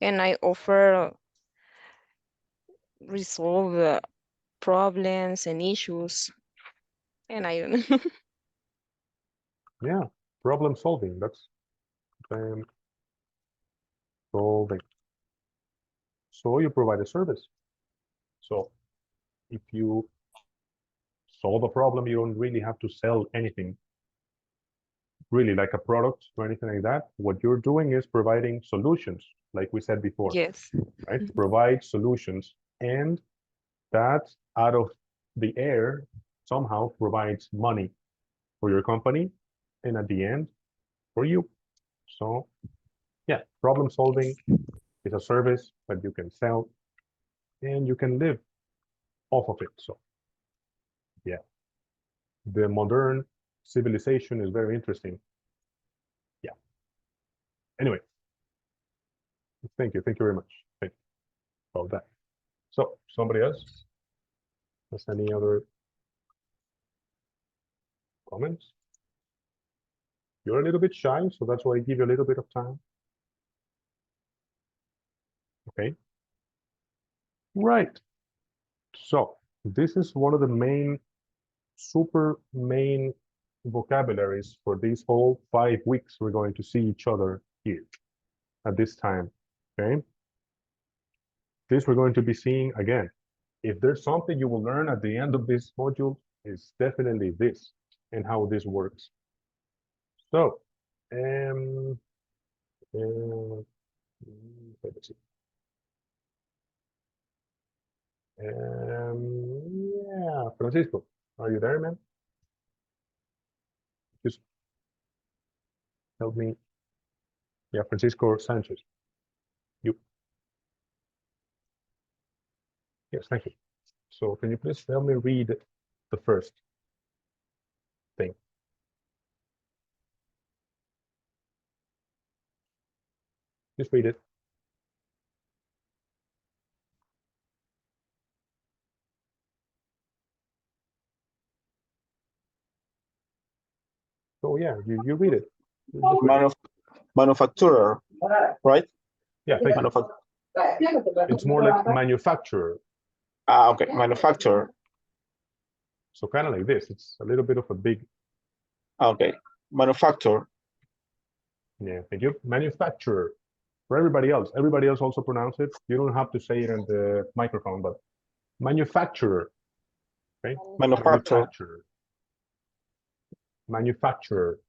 and I offer resolve problems and issues, and I don't know. Yeah, problem solving. That's solving. So you provide a service. So if you solve a problem, you don't really have to sell anything, really like a product or anything like that. What you're doing is providing solutions, like we said before. Yes. Right? Provide solutions, and that out of the air somehow provides money for your company, and at the end for you. So yeah, problem solving is a service that you can sell and you can live off of it. So yeah, the modern civilization is very interesting. Yeah. Anyway, thank you very much. Thank you about that. So somebody else has any other comments? You're a little bit shy, so that's why I give you a little bit of time. Okay. Right. So this is one of the main, super main vocabularies for these whole 5 weeks we're going to see each other here at this time. Okay. This we're going to be seeing again. If there's something you will learn at the end of this module, is definitely this and how this works. So, let's see. Yeah, Francisco, are you there, man? Just help me. Yeah, Francisco Sanchez. You. Yes, thank you. So can you please help me read the first thing? Just read it. So yeah, you read it. Manufacturer, right? Yeah, thank you. It's more like manufacturer. Ah, okay, manufacturer. So kind of like this. It's a little bit of a big. Okay, manufacturer. Yeah, thank you. Manufacturer. For everybody else also pronounce it. You don't have to say it in the microphone, but manufacturer. Okay. Manufacturer. Manufacturer.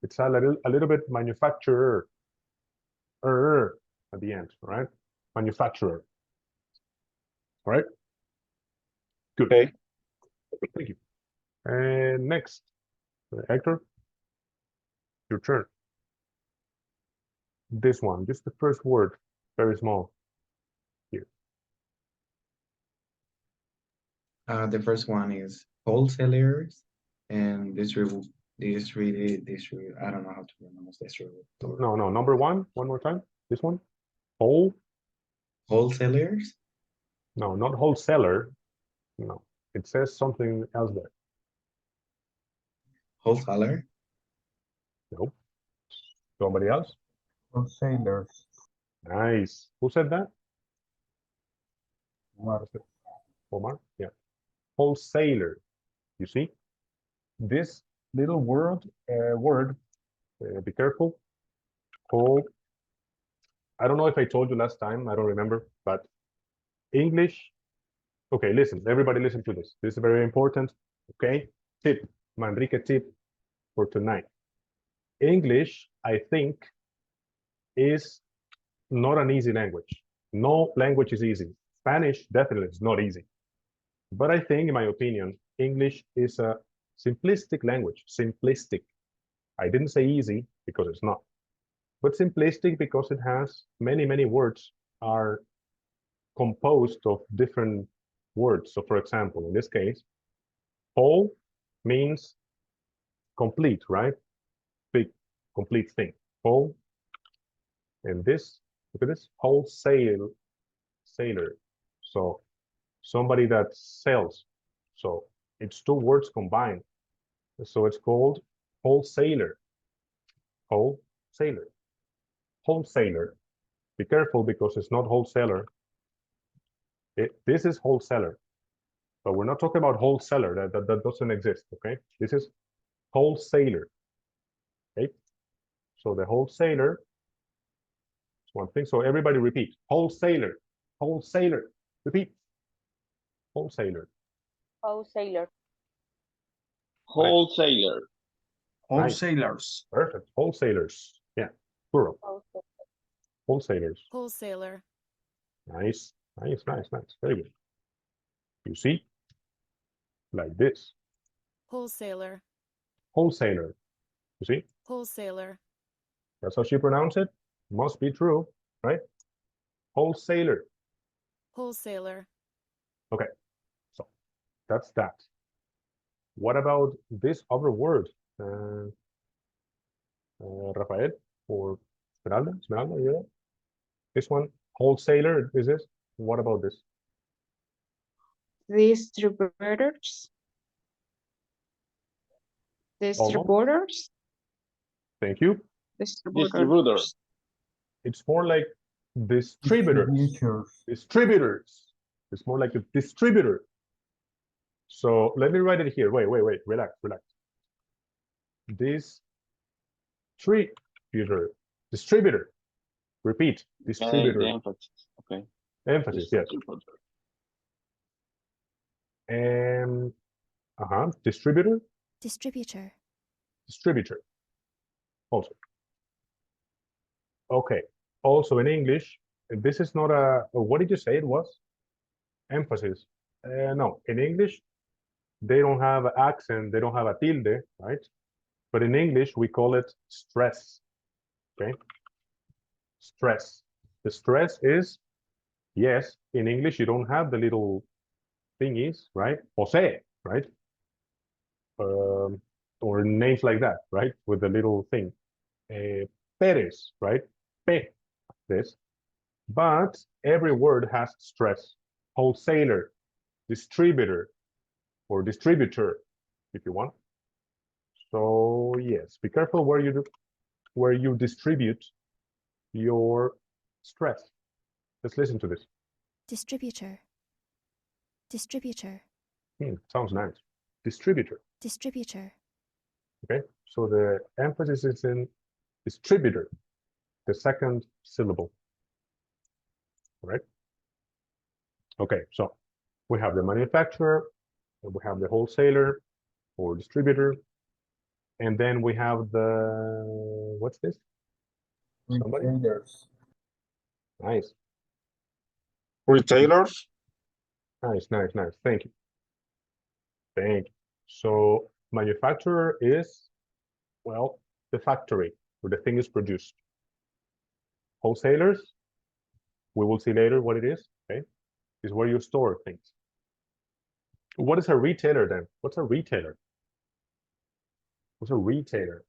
It's a little bit manufacturer. At the end, right? Manufacturer. All right. Good. Okay. Thank you. And next, Hector, your turn. This one, just the first word, very small. Here. The first one is wholesalers. And distribute, I don't know how to pronounce distribute. No, no, number one more time. This one. Wholesalers? No, not wholesaler. No, it says something else there. Wholesaler? Nope. Somebody else? Wholesalers. Nice. Who said that? Omar. Omar? Yeah. Wholesaler. You see? This little word, be careful. I don't know if I told you last time, I don't remember, but English. Okay, listen, everybody listen to this. This is very important. Okay, tip, Manrique tip for tonight. English, I think, is not an easy language. No language is easy. Spanish definitely is not easy. But I think, in my opinion, English is a simplistic language. Simplistic. I didn't say easy because it's not. But simplistic because it has many words are composed of different words. So for example, in this case, whole means complete, right? Big, complete thing. Whole. And this, look at this, wholesale, sailor. So somebody that sells. So it's two words combined. So it's called wholesaler. Wholesaler. Wholesaler. Be careful because it's not wholesaler. This is wholesaler. But we're not talking about wholesaler. That doesn't exist, okay? This is wholesaler. Okay? So the wholesaler is one thing. So everybody repeat. Wholesaler. Wholesaler. Repeat. Wholesaler. Wholesaler. Wholesaler. Wholesalers. Perfect. Wholesalers. Yeah. Plural. Wholesalers. Wholesaler. Nice. Nice. Very good. You see? Like this. Wholesaler. Wholesaler. You see? Wholesaler. That's how she pronounced it. Must be true, right? Wholesaler. Wholesaler. Okay. So that's that. What about this other word? Rafael or Esmeralda? Esmeralda, you know? This one, wholesaler, is this? What about this? Distributors. Distributors. Thank you. Distributors. It's more like distributors. Distributors. It's more like a distributor. So let me write it here. Wait. Relax. Distributor. Repeat. Distributor. Emphasis. Okay. Emphasis, yes. Distributor. Distributor. Also. Okay. Also in English, this is not what did you say it was? Emphasis. No, in English, they don't have an accent, they don't have a tilde, right? But in English, we call it stress, okay? Stress. The stress is, yes, in English, you don't have the little thingies, right? Jose, right? Or names like that, right? With the little thing. Perez, right? P, this. But every word has stress. Wholesaler, distributor, or distributor, if you want. So yes, be careful where you distribute your stress. Let's listen to this. Distributor. Sounds nice. Distributor. Okay, so the emphasis is in distributor, the second syllable. All right. Okay, so we have the manufacturer, and we have the wholesaler or distributor, and then we have the, what's this? Somebody? Retailers. Nice. Retailers. Nice. Thank you. So manufacturer is, well, the factory where the thing is produced. Wholesalers, we will see later what it is, okay? Is where you store things. What is a retailer then? What's a retailer? What's a retailer?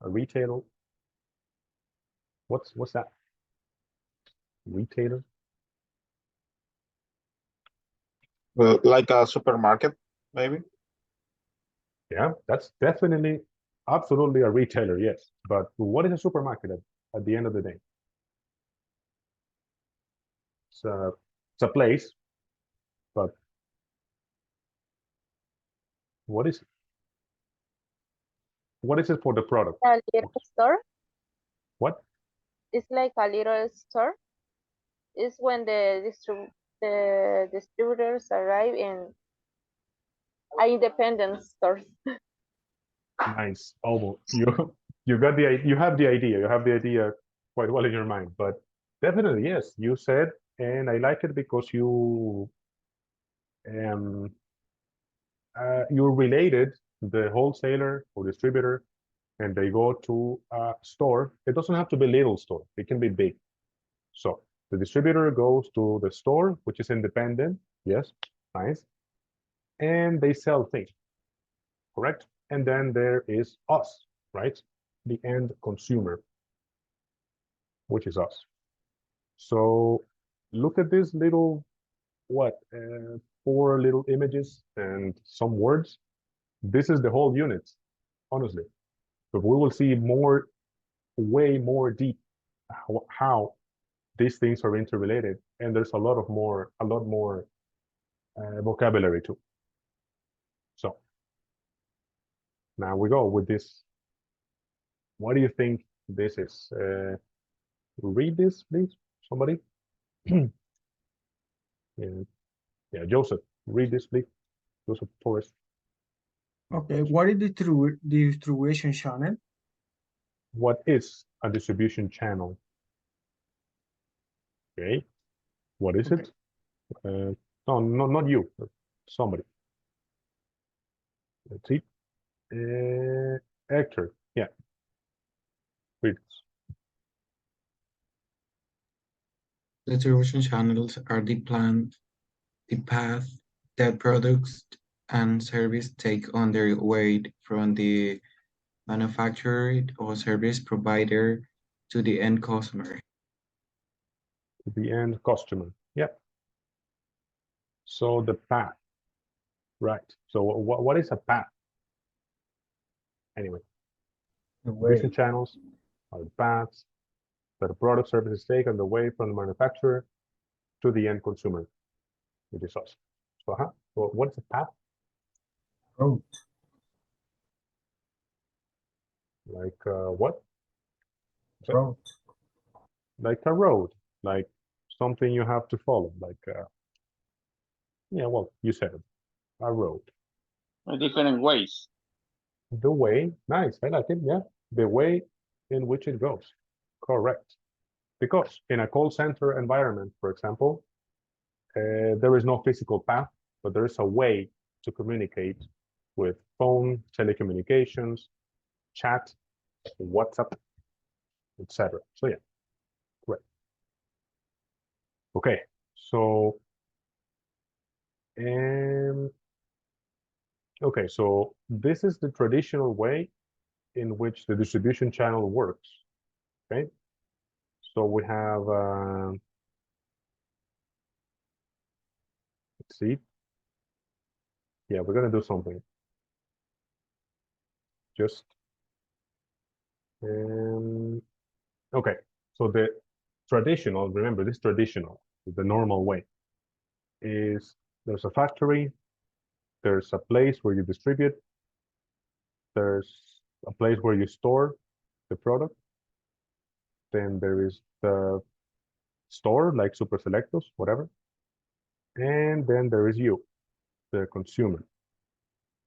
A retailer? What's that? Retailer? Well, like a supermarket, maybe? Yeah, that's definitely, absolutely a retailer, yes. But what is a supermarket at the end of the day? It's a place, but what is it? What is it for the product? A little store. What? It's like a little store. It's when the distributors arrive in independent stores. Nice. Almost. You got the you have the idea. You have the idea quite well in your mind. But definitely, yes, you said, and I like it because you're related the wholesaler or distributor, and they go to a store. It doesn't have to be little store. It can be big. So the distributor goes to the store, which is independent. Yes, nice. And they sell things, correct? And then there is us, right? The end consumer, which is us. So look at this little, what, 4 little images and some words. This is the whole unit, honestly. But we will see more, way more deep how these things are interrelated, and there's a lot more vocabulary too. So now we go with this. What do you think this is? Read this, please, somebody. Yeah, Joseph, read this, please. Joseph Torres. Okay, what is the distribution channel? What is a distribution channel? Okay, what is it? No, not you, somebody. Let's see. Hector, yeah. Read this. Distribution channels are the path that products and service take on their way from the manufacturer or service provider to the end customer. The end customer, yeah. So the path, right? So what is a path? Anyway, distribution channels are the paths that a product services take on the way from the manufacturer to the end consumer, which is us. So, so what's a path? Road. Like what? Road. Like a road, like something you have to follow, like yeah, well, you said it, a road. Different ways. The way, nice, I like it, yeah. The way in which it goes, correct. Because in a call center environment, for example, there is no physical path, but there is a way to communicate with phone, telecommunications, chat, WhatsApp, etc. So yeah, great. Okay, so okay, so this is the traditional way in which the distribution channel works. Okay, so we have let's see. Yeah, we're gonna do something. Just okay. So the traditional, remember this traditional, the normal way is there's a factory, there's a place where you distribute, there's a place where you store the product, then there is the store like Super Selectos, whatever, and then there is you, the consumer.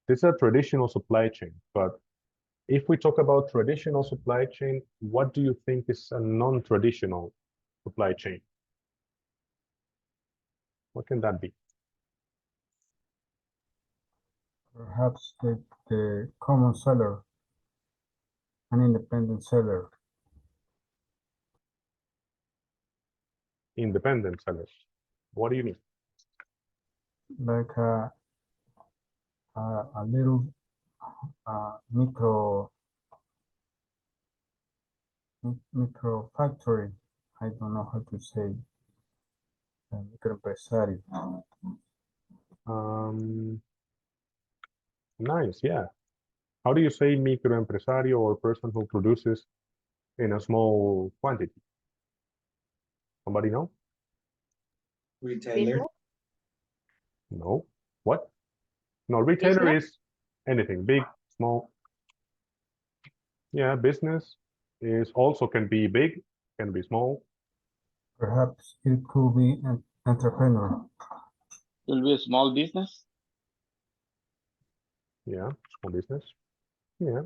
This is a traditional supply chain, but if we talk about traditional supply chain, what do you think is a non-traditional supply chain? What can that be? Perhaps the common seller, an independent seller. Independent sellers. What do you mean? Like a little micro factory. I don't know how to say. Microempresario. Nice, yeah. How do you say microempresario or person who produces in a small quantity? Somebody know? Retailer. No. What? No, retailer Business? is anything, big, small. Yeah, business is also can be big, can be small. Perhaps it could be an entrepreneur. Will be a small business. Yeah, small business. Yeah.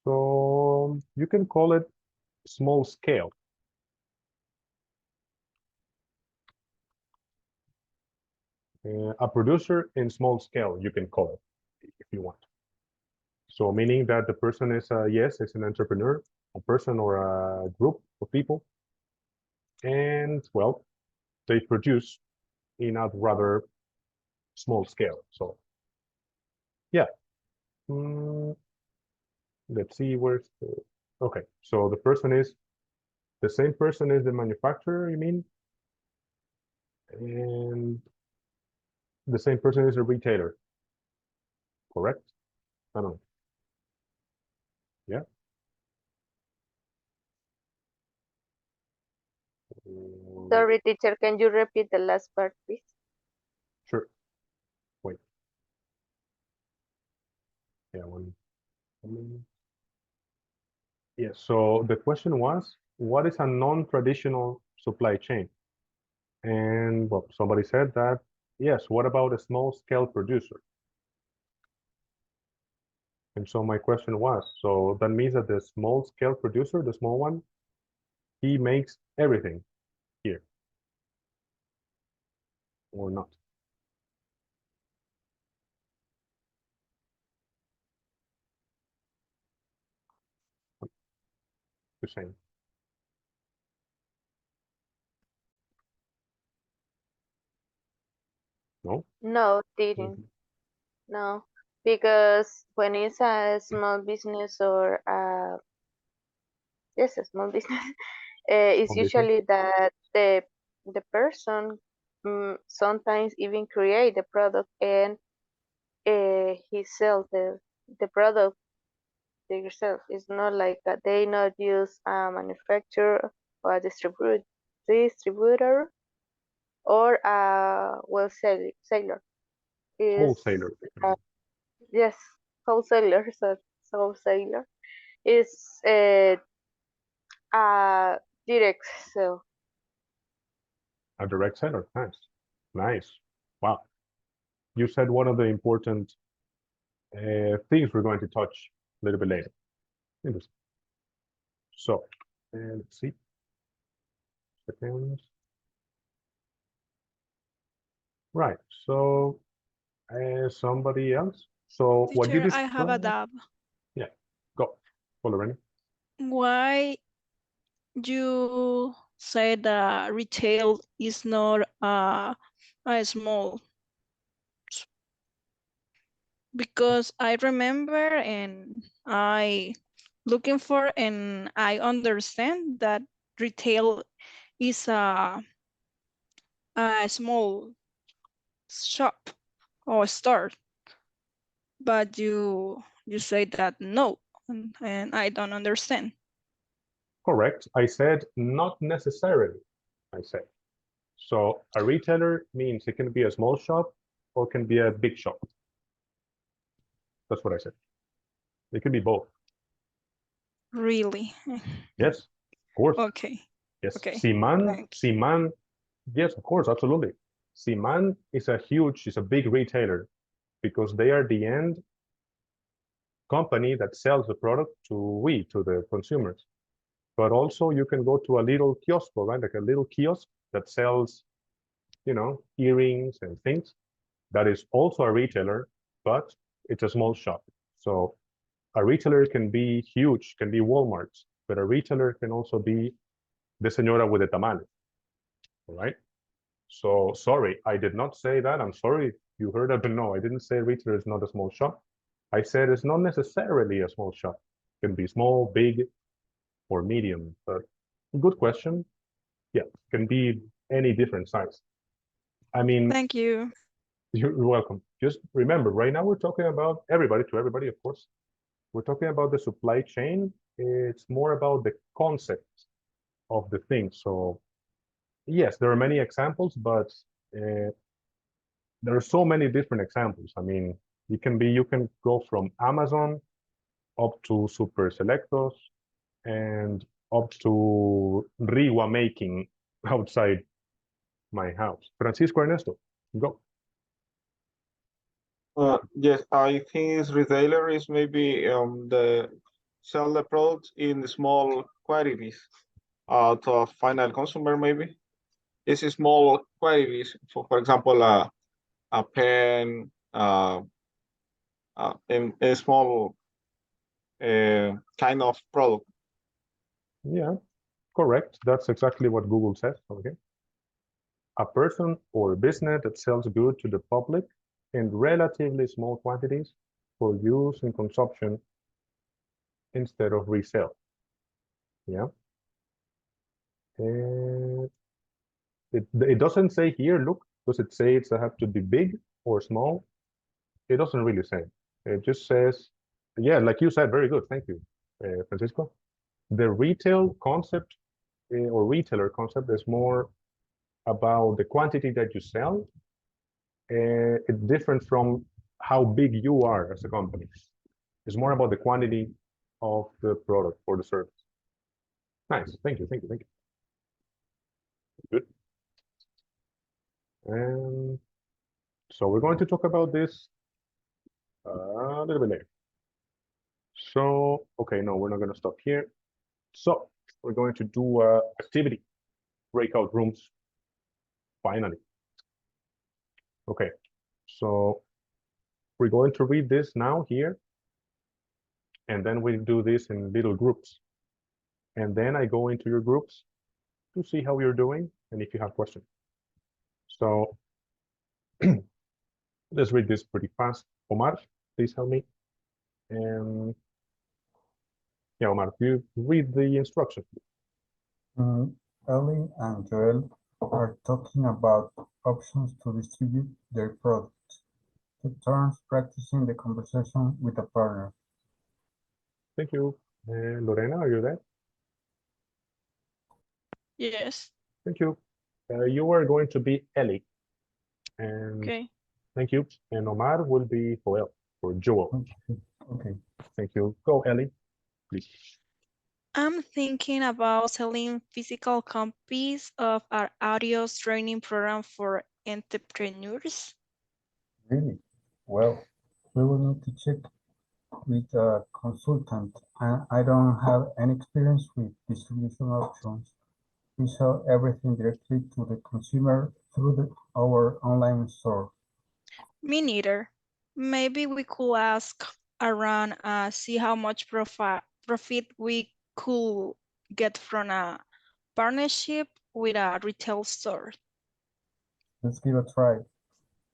So you can call it small scale. A producer in small scale, you can call it if you want. So meaning that the person is, yes, it's an entrepreneur, a person or a group of people. And well, they produce in a rather small scale. So yeah. Let's see where's the, okay. So the person is, the same person is the manufacturer, you mean? And the same person is a retailer, correct? I don't know. Yeah. Sorry, teacher, can you repeat the last part, please? Sure. Wait. Yeah, one. Yeah, so the question was, what is a non-traditional supply chain? And well, somebody said that, yes, what about a small-scale producer? And so my question was, so that means that the small-scale producer, the small one, he makes everything here, or not? You're saying. No? No, didn't. No, because when it's a small business or yes, a small business, it's Small business? usually that the person sometimes even create the product and he sells the product themselves. It's not like that they not use a manufacturer or a distributor or a seller. Is Wholesaler. yes, wholesaler. So wholesaler is a direct sale. A direct seller. Nice. Nice. Wow. You said one of the important things we're going to touch a little bit later. Interesting. So, let's see. Seconds. Right. So, somebody else. So, what you Teacher, I have a described. doubt. Yeah. Go. Lorena. Why you say that retail is not a small? Because I remember and I looking for and I understand that retail is a small shop or store, but you say that no, and I don't understand. Correct. I said not necessarily. I said. So a retailer means it can be a small shop or can be a big shop. That's what I said. It can be both. Really? Yes, of course. Okay. Yes. Okay. Siman, yes, of course, absolutely. Siman is a big retailer because they are the end company that sells the product to the consumers. But also you can go to a little kiosk, right? Like a little kiosk that sells, earrings and things. That is also a retailer, but it's a small shop. So a retailer can be huge, can be Walmart, but a retailer can also be the señora with the tamales, all right? So sorry, I did not say that. I'm sorry you heard that, but no, I didn't say retailer is not a small shop. I said it's not necessarily a small shop. It can be small, big, or medium, but good question. Yeah, can be any different size. I mean, Thank you. you're welcome. Just remember, right now we're talking about everybody, to everybody, of course. We're talking about the supply chain. It's more about the concept of the thing. So yes, there are many examples, but there are so many different examples. I mean, you can go from Amazon up to Super Selectos and up to Riwa making outside my house. Francisco Ernesto, go. Yes, I think it's retailer is maybe the sell the products in the small quantities to a final consumer maybe. It's a small quantities for example a pen in a small kind of product. Yeah, correct. That's exactly what Google says. Okay. A person or business that sells goods to the public in relatively small quantities for use and consumption instead of resale. Yeah. And it doesn't say here, look, does it say it's have to be big or small? It doesn't really say. It just says, yeah, like you said, very good. Thank you, Francisco. The retail concept or retailer concept is more about the quantity that you sell. It's different from how big you are as a company. It's more about the quantity of the product or the service. Nice. Thank you. Thank you. Thank you. Good. And so we're going to talk about this a little bit later. So, okay, no, we're not going to stop here. So we're going to do activity, breakout rooms, finally. Okay, so we're going to read this now here, and then we do this in little groups. And then I go into your groups to see how you're doing and if you have questions. So let's read this pretty fast. Omar, please help me. Yeah, Omar, you read the instructions. Ellie and Joel are talking about options to distribute their products. The turns practicing the conversation with a partner. Thank you. Lorena, are you there? Yes. Thank you. You are going to be Ellie. And Okay. thank you. And Omar will be Joel or Joel. Okay. Thank you. Go, Ellie, please. I'm thinking about selling physical copies of our audio training program for entrepreneurs. Really? Well, we will need to check with a consultant. I don't have any experience with distribution options. We sell everything directly to the consumer through our online store. Me neither. Maybe we could ask around, see how much profit we could get from a partnership with a retail store. Let's give it a try.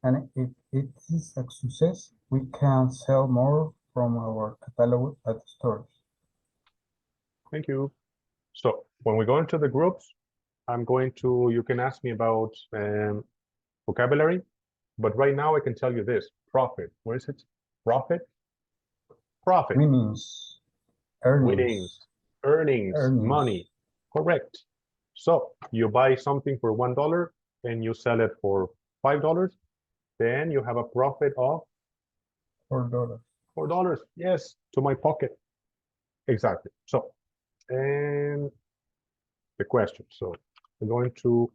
And if it is a success, we can sell more from our catalog at the stores. Thank you. So when we go into the groups, you can ask me about vocabulary, but right now I can tell you this, profit. Where is it? Profit? Profit. Winnings. Winnings. Earnings. Money. Correct. So you buy something for $1 and you sell it for $5, then you have a profit of $4. $4. Yes, to my pocket. Exactly. So, and the question. So we're going to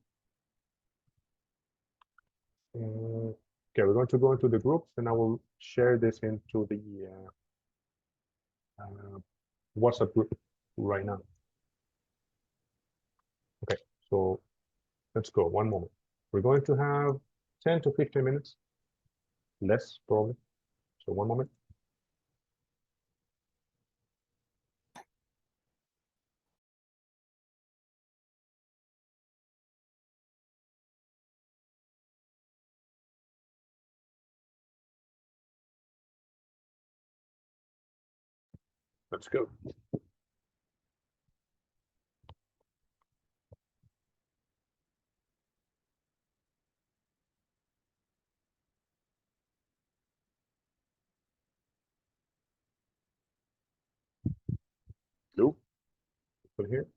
okay, we're going to go into the groups and I will share this into the WhatsApp group right now. Okay, so let's go. One moment. We're going to have 10 to 15 minutes, less probably. So one moment. Let's go. Nope. Put here.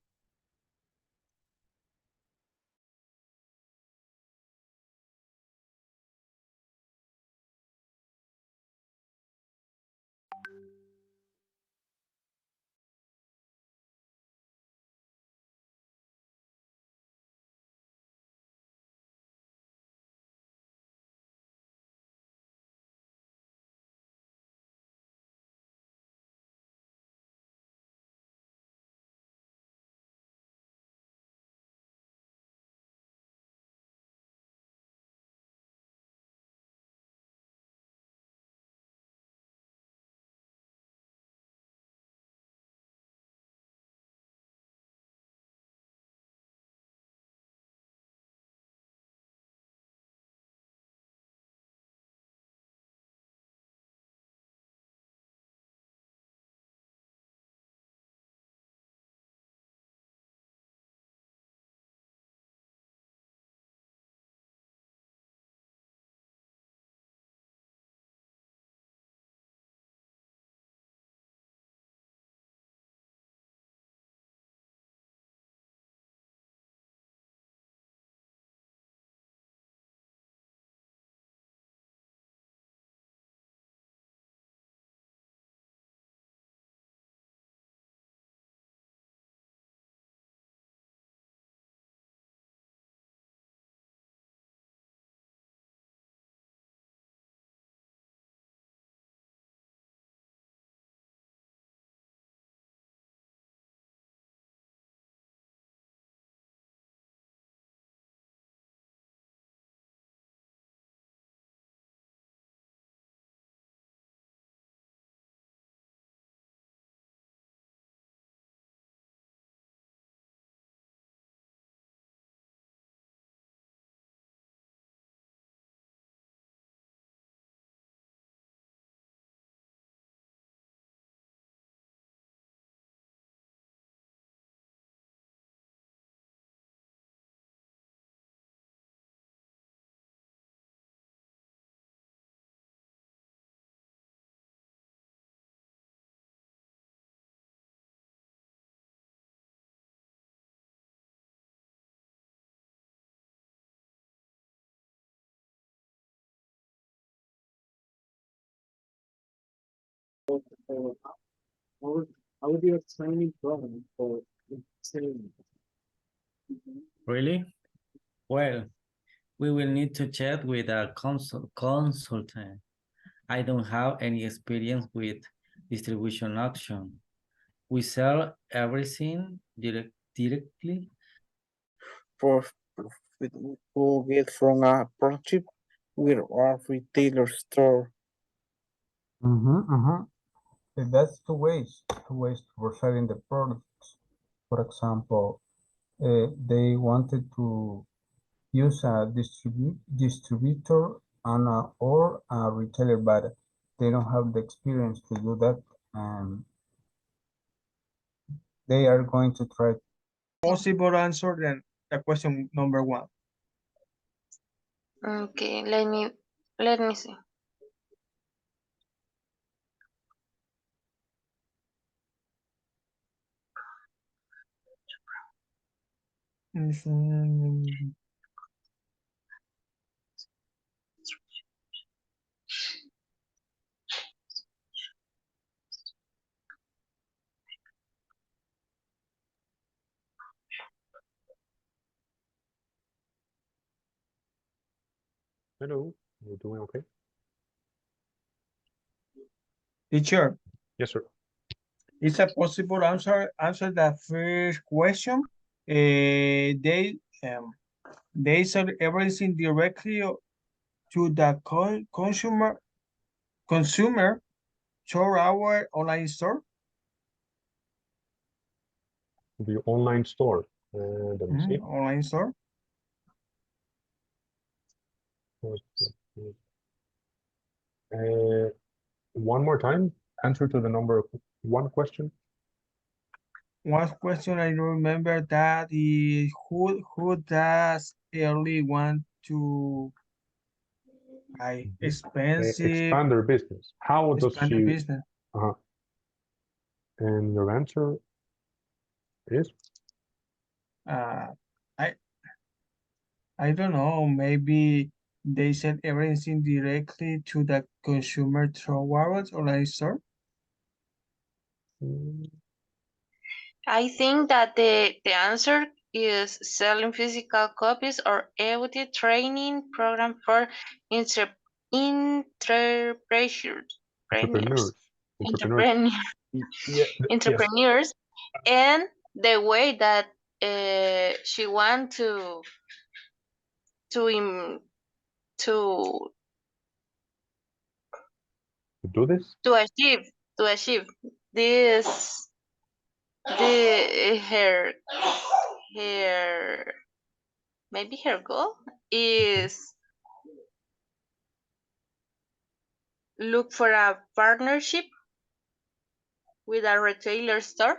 Audio training program for training. Really? Well, we will need to chat with a consultant. I don't have any experience with distribution auction. We sell everything directly. For profit we could get from a partnership with a retailer store. That's two ways for selling the products. For example, they wanted to use a distributor and or a retailer, but they don't have the experience to do that, and they are going to try. Possible answer than the question number 1. Okay, let me see. Hello, you doing okay? Teacher, Yes, sir. it's a possible answer the first question. They sell everything directly to the consumer through our online store. The online store. Let me see. Online store. One more time. Answer to the number one question? One question I remember that is who does Ellie want to buy expensive Expand their business. How does expand the she? business? Uh-huh. And your answer is? Uh, I don't know. Maybe they sell everything directly to the consumer through our online store. I think that the answer is selling physical copies or EUT training program for inter entrepreneurs, Entrepreneurs. entrepreneurs, Yes. entrepreneurs, and the way that she want to im- to Do this? to achieve this her maybe her goal is look for a partnership with a retailer store.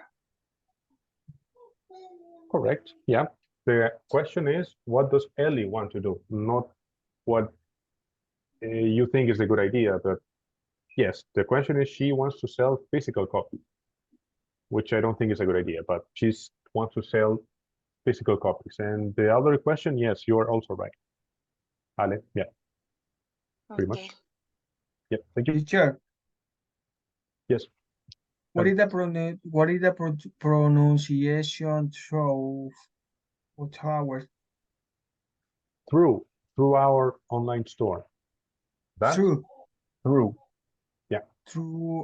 Correct. Yeah. The question is, what does Ellie want to do? Not what you think is a good idea, but yes, the question is she wants to sell physical copies, which I don't think is a good idea, but she wants to sell physical copies. And the other question, yes, you are also right. Ale, yeah, pretty much. Okay. Yeah, thank you. Teacher, Yes. what is the pronunciation through our Through our online store. That through yeah,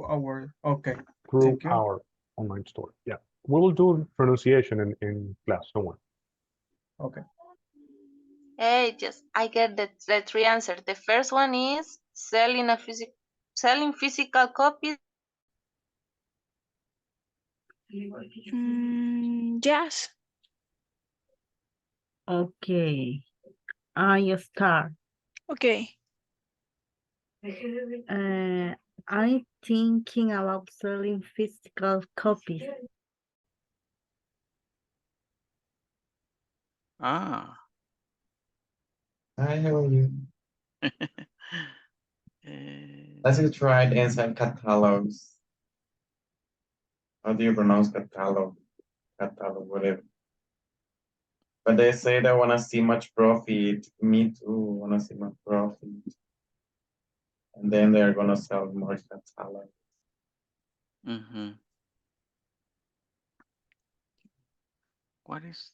our okay. through Thank you. our online store. Yeah, we will do pronunciation in class. Don't worry. Okay. Hey, just I get the three answers. The first one is selling physical copies. Yes. Okay, I start. Okay. I'm thinking about selling physical copies. Ah. I know you. Eh, Let's try it inside catalogs. How do you pronounce catalog? Catalog, whatever. But they say they wanna see much profit. Me too, wanna see much profit. And then they're gonna sell more catalog. What is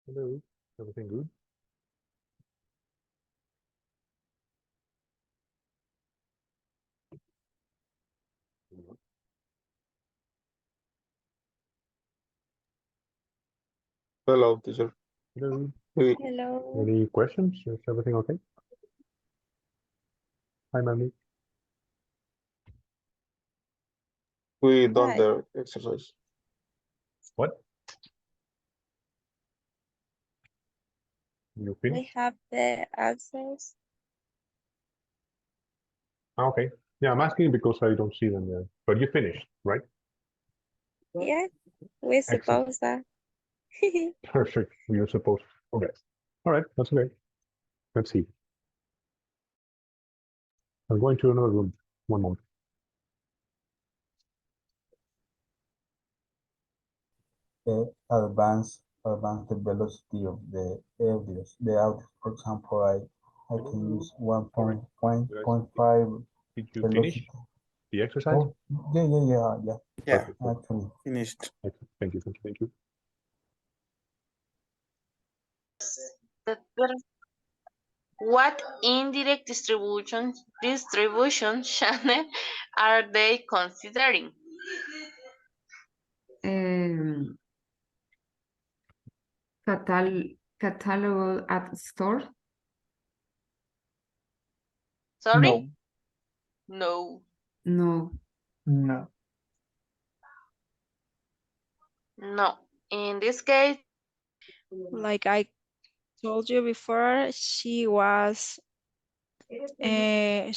Hello. Everything good? Hello, teacher. Hello. Hello. Any questions? Is everything okay? Hi, Mandy. We done Hi. the exercise. What? You We finished? have the answers. Okay. Yeah, I'm asking because I don't see them there. But you finished, right? Yeah, we Excellent. suppose that. Perfect. You're supposed. Okay. All right. That's okay. Let's see. I'm going to another room. One moment. Advance the velocity of the audios. For example, I can use 1.5 Did you velocity. finish the exercise? Oh, yeah. Yeah, Perfect. Actually, finished. Excellent. Thank you. Thank you. What indirect distribution channel are they considering? Catalog at store. Sorry? No. No. No. No. In this case, Like I told you before, she was in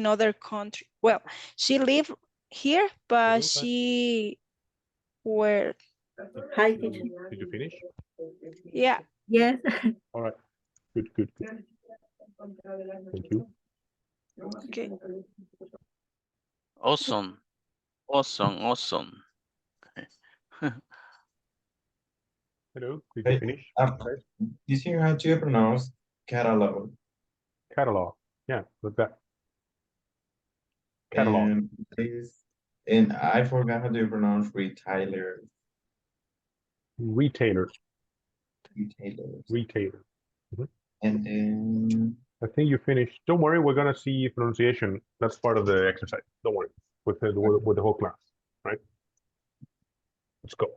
other country. Well, she lived here, but she were Hi, Did teacher. you finish? yeah. Yes. All right. Good. Thank you. Okay. Awesome. Hello. Did you Hey, finish? This year, how do you pronounce catalog? Catalog. Yeah, with that. Catalog. And and I forgot how to pronounce retailer. Retailer. Retailers. Mhm. And then I think you finished. Don't worry, we're gonna see pronunciation. That's part of the exercise. Don't worry. With the whole class, right? Let's go.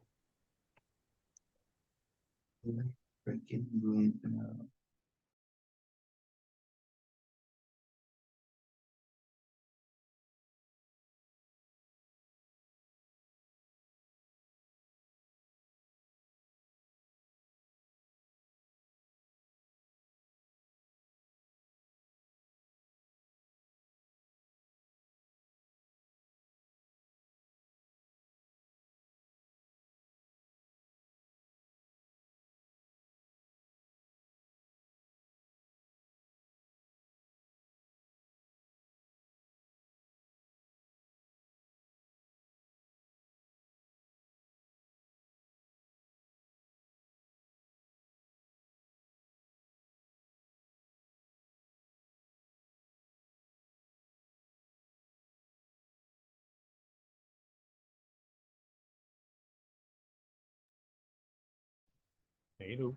Hey, you.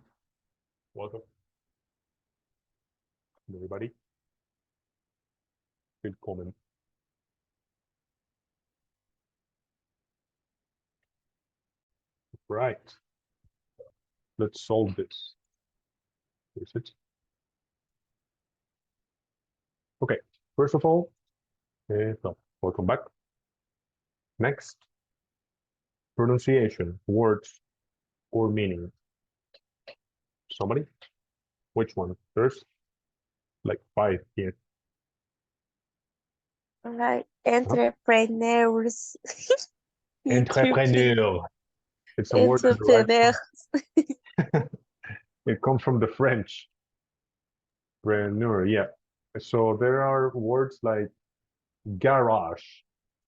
Welcome. Everybody. Good comment. Right. Let's solve this. Is it? Okay. First of all, welcome back. Next, pronunciation, words, or meaning. Somebody? Which one? There's like 5 here. Like entrepreneurs. Entrepreneur. It's a word that derives Entrepreneurs. it comes from the French. Preneur, yeah. So there are words like garage,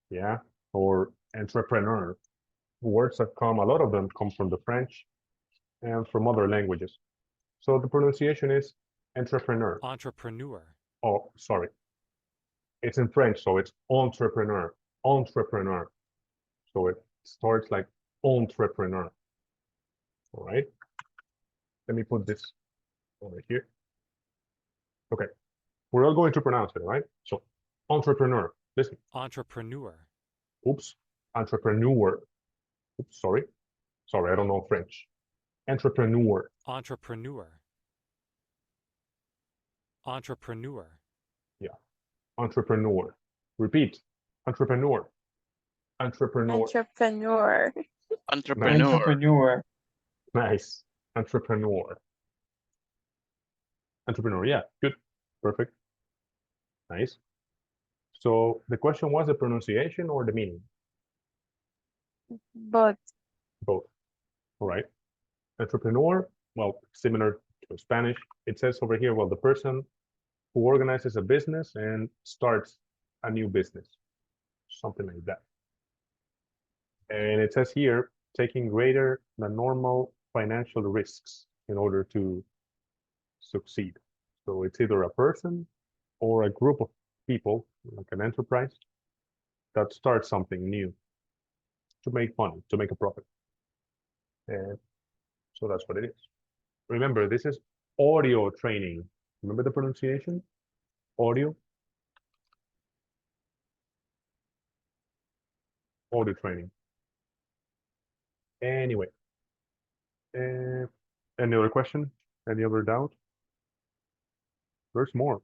yeah, or entrepreneur. Words that come, a lot of them come from the French and from other languages. So the pronunciation is entrepreneur. Entrepreneur. Oh, sorry. It's in French, so it's entrepreneur. Entrepreneur. So it starts like entrepreneur. All right. Let me put this over here. Okay, we're all going to pronounce it, right? So, entrepreneur. Listen. Entrepreneur. Oops. Entrepreneur. Oops, sorry. Sorry, I don't know French. Entrepreneur. Entrepreneur. Entrepreneur. Yeah. Entrepreneur. Repeat. Entrepreneur. Entrepreneur. Entrepreneur. Entrepreneur. Entrepreneur. Nice. Entrepreneur. Entrepreneur. Yeah, good. Perfect. Nice. So the question was the pronunciation or the meaning? But Both. All right. Entrepreneur, well, similar to Spanish. It says over here, well, the person who organizes a business and starts a new business, something like that. And it says here, taking greater than normal financial risks in order to succeed. So it's either a person or a group of people, like an enterprise, that starts something new to make money, to make a profit. And so that's what it is. Remember, this is audio training. Remember the pronunciation? Audio. Audio training. Anyway. Any other question? Any other doubt? There's more.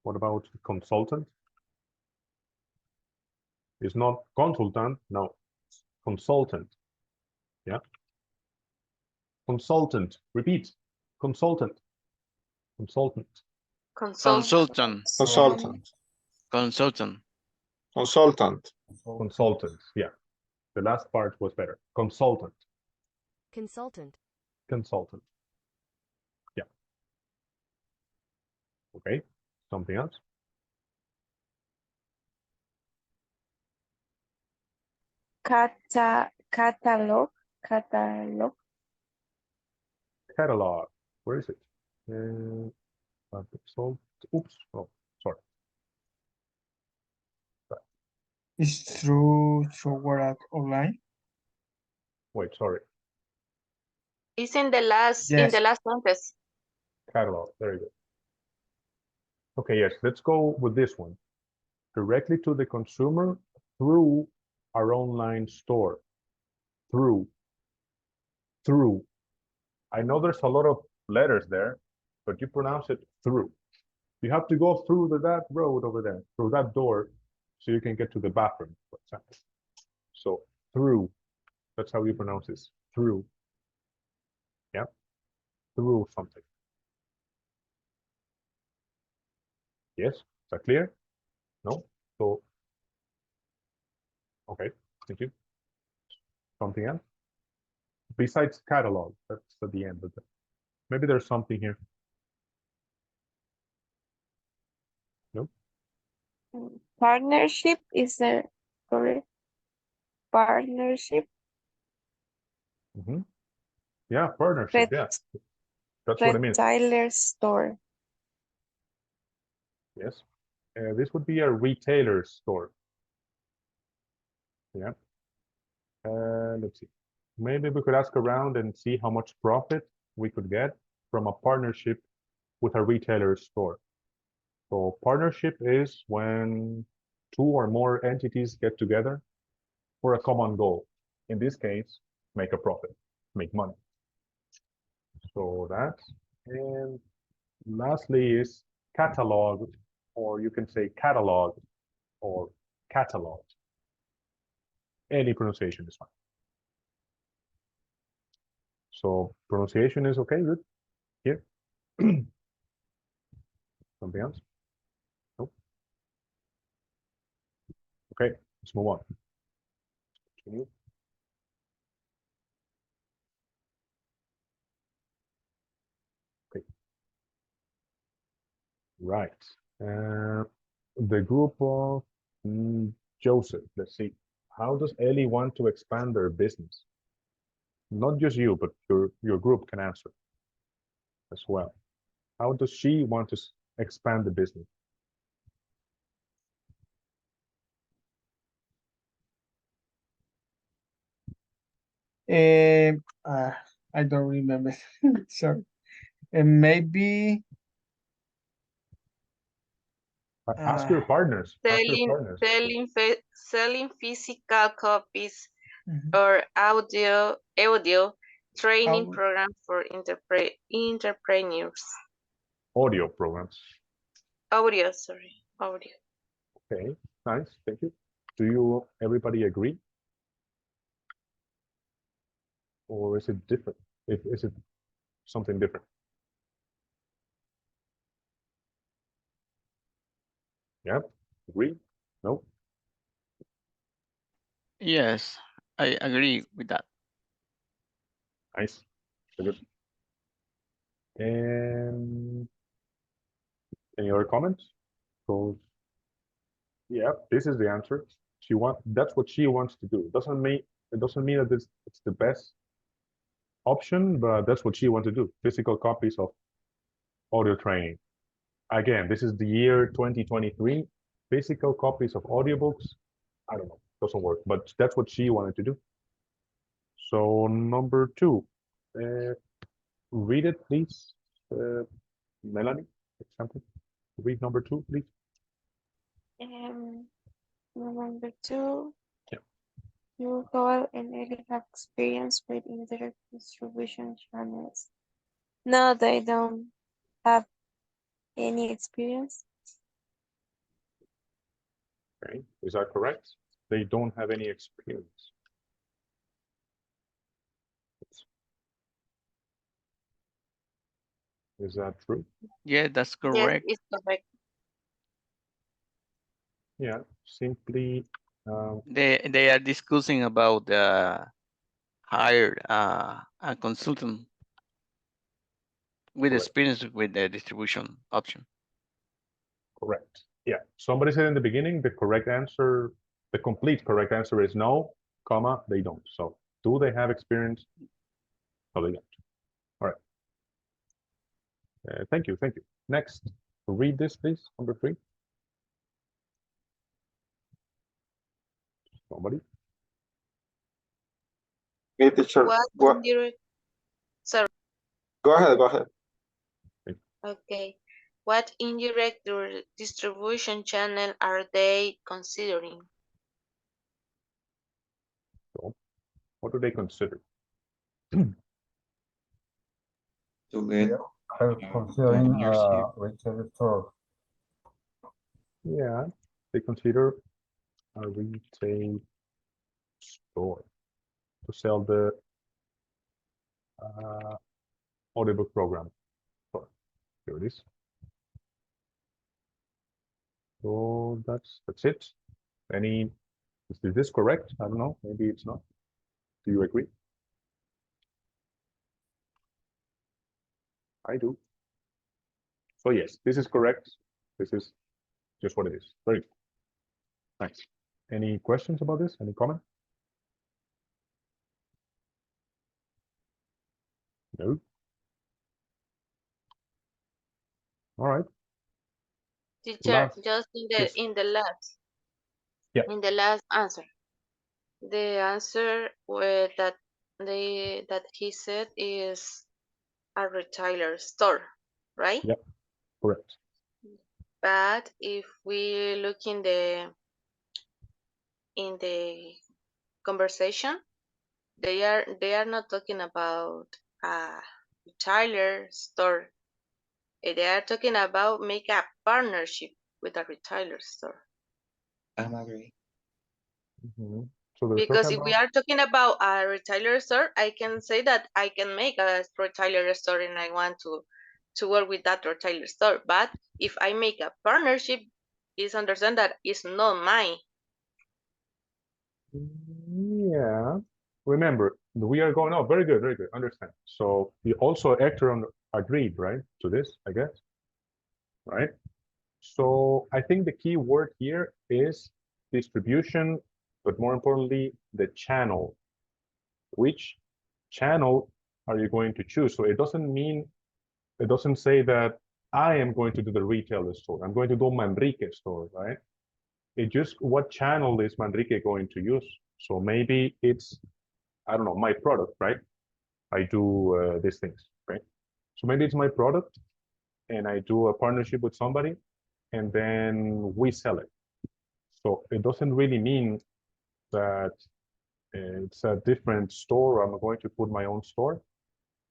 What about consultant? It's not consultant, no. Consultant. Yeah. Consultant. Repeat. Consultant. Consultant. Consultant. Consultant. Consultant. Yeah. The last part was better. Consultant. Consultant. Consultant. Yeah. Okay. Something else? catalog. Catalog. Where is it? Oops. Oh, sorry. It's through work online. Wait, sorry. It's in the last Yes. sentence. Catalog. There you go. Okay, yes. Let's go with this one. Directly to the consumer through our online store. Through. I know there's a lot of letters there, but you pronounce it through. You have to go through that road over there, through that door, so you can get to the bathroom, for example. So through, that's how you pronounce this. Through. Yeah. Through something. Yes, is that clear? No? So, okay, thank you. Something else? Besides catalog, that's at the end of it. Maybe there's something here. No? Partnership is there correct? Partnership. Yeah, partnership, yeah. That's what I mean. Retailer store. Yes. This would be a retailer store. Yeah. Let's see. Maybe we could ask around and see how much profit we could get from a partnership with a retailer store. So partnership is when two or more entities get together for a common goal. In this case, make a profit, make money. So that's, and lastly is catalog, or you can say catalog or catalog. Any pronunciation is fine. So pronunciation is okay, good. Here. Something else? Nope. Okay, let's move on. Continue. Okay. Right. The group of Joseph, let's see. How does Ellie want to expand their business? Not just you, but your group can answer as well. How does she want to expand the business? I don't remember. Sorry. And maybe Ask your partners. Ask your partners. Selling physical copies Mhm. or audio training Au- program for entrepreneurs. Audio programs. Audio. Okay, nice. Thank you. Do you everybody agree? Or is it different? Is it something different? Yep. Agree? No? Yes, I agree with that. Nice. Very good. And any other comments? So yeah, this is the answer. That's what she wants to do. It doesn't mean that it's the best option, but that's what she wants to do. Physical copies of audio training. Again, this is the year 2023. Physical copies of audiobooks. I don't know, doesn't work, but that's what she wanted to do. So number 2, read it, please. Melanie, example. Read number 2, please. Number 2. Yeah. You have an experience with internet distribution channels. No, they don't have any experience. Okay, is that correct? They don't have any experience. Is that true? Yeah, that's Yes, correct. it's correct. Yeah, simply They are discussing about hire a consultant with Correct. experience with the distribution option. correct. Yeah, somebody said in the beginning the correct answer, the complete correct answer is no, comma, they don't. So do they have experience? No, they don't. All right. Thank you, thank you. Next, read this, please, number 3. Somebody? Okay, teacher. What indirect? Sorry. Go ahead. Okay. What indirect distribution channel are they considering? So, what do they consider? To get I'm considering partnership. retail store. Yeah, they consider a retail store to sell the audiobook program. So, here it is. So that's it. Is this correct? I don't know. Maybe it's not. Do you agree? I do. So yes, this is correct. This is just what it is. Very good. Nice. Any questions about this? Any comment? No. All right. Teacher, Last. just Yes. in the last. Yeah. In the last answer. The answer that he said is a retailer store, right? Yep. Correct. But if we look in the conversation, they are not talking about a retailer store. They are talking about make a partnership with a retailer store. I'm agree. Mm-hmm. So they're Because talking if we about. are talking about a retailer store, I can say that I can make a retailer store and I want to work with that retailer store. But if I make a partnership, is understand that it's not mine. Yeah. Remember, we are going. Oh, very good, very good. Understand. So you also Hector agreed, right, to this, I guess. Right. So I think the key word here is distribution, but more importantly, the channel. Which channel are you going to choose? So it doesn't say that I am going to do the retail store. I'm going to do Manrique store, right? It just what channel is Manrique going to use? So maybe it's I don't know, my product, right? I do these things, right? So maybe it's my product and I do a partnership with somebody and then we sell it. So it doesn't really mean that it's a different store. I'm going to put my own store.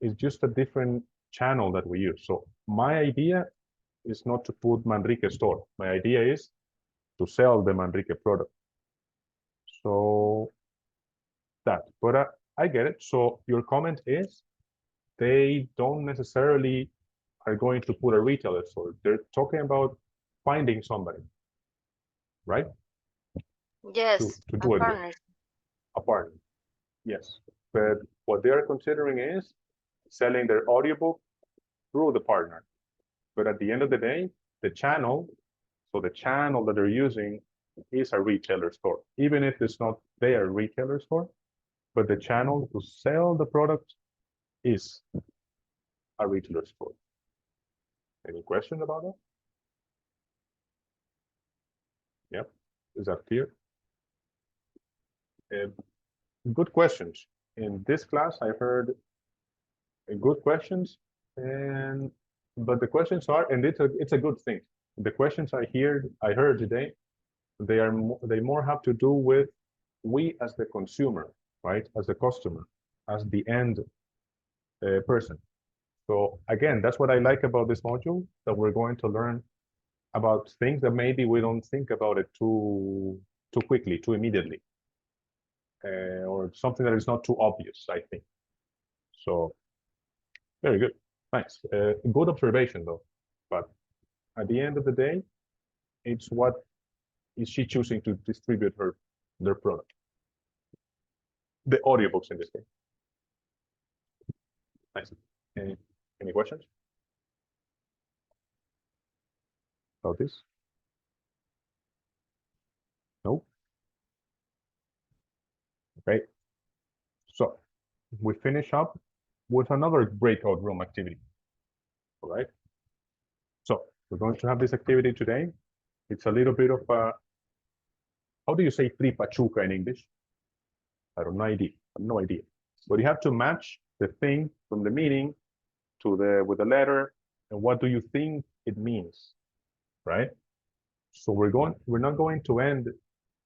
It's just a different channel that we use. So my idea is not to put Manrique store. My idea is to sell the Manrique product. So that, but I get it. So your comment is they don't necessarily are going to put a retailer store. They're talking about finding somebody, right? Yes, To a do it with, partner. a partner. Yes, but what they are considering is selling their audiobook through the partner. But at the end of the day, the channel, so the channel that they're using is a retailer store, even if it's not their retailer store, but the channel to sell the product is a retailer store. Any question about that? Yep, is that clear? Good questions. In this class, I heard good questions, but the questions are, and it's a good thing. The questions I heard today, they more have to do with we as the consumer, right? As the customer, as the end person. So again, that's what I like about this module, that we're going to learn about things that maybe we don't think about it too quickly, too immediately, or something that is not too obvious, I think. So very good, nice. Good observation though, but at the end of the day, it's what is she choosing to distribute their product, the audiobooks in this case. Nice. Any questions about this? No. Okay. So we finish up with another breakout room activity. All right. So we're going to have this activity today. It's a little bit of a, how do you say free pachuca in English? I don't know idea. I have no idea. But you have to match the thing from the meaning to with the letter and what do you think it means, right? So we're not going to end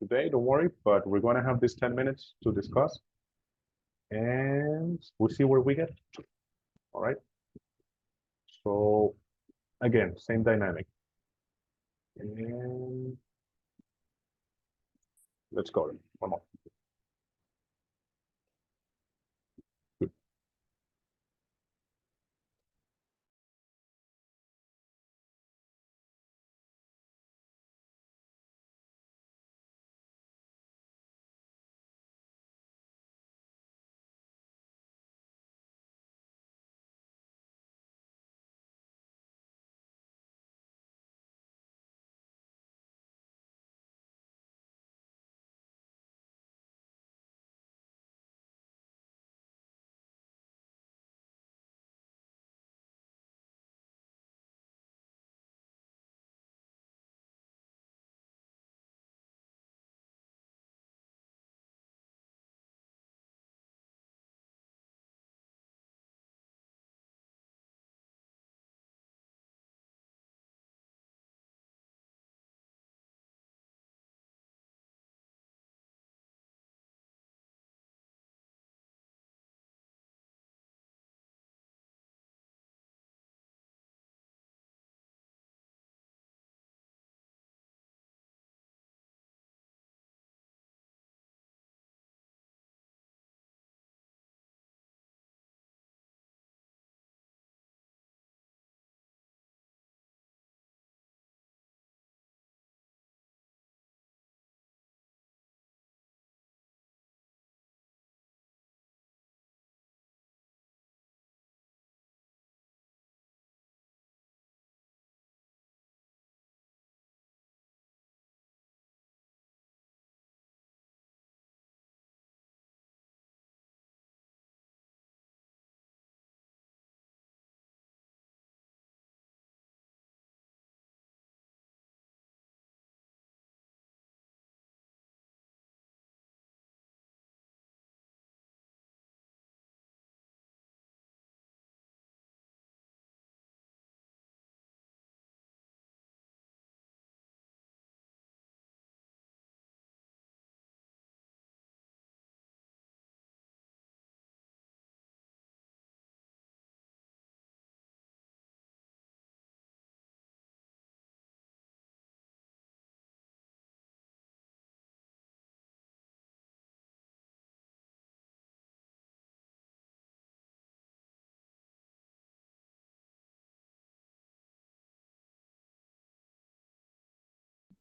today, don't worry, but we're going to have this 10 minutes to discuss and we'll see where we get. All right. So again, same dynamic. And let's go. One more.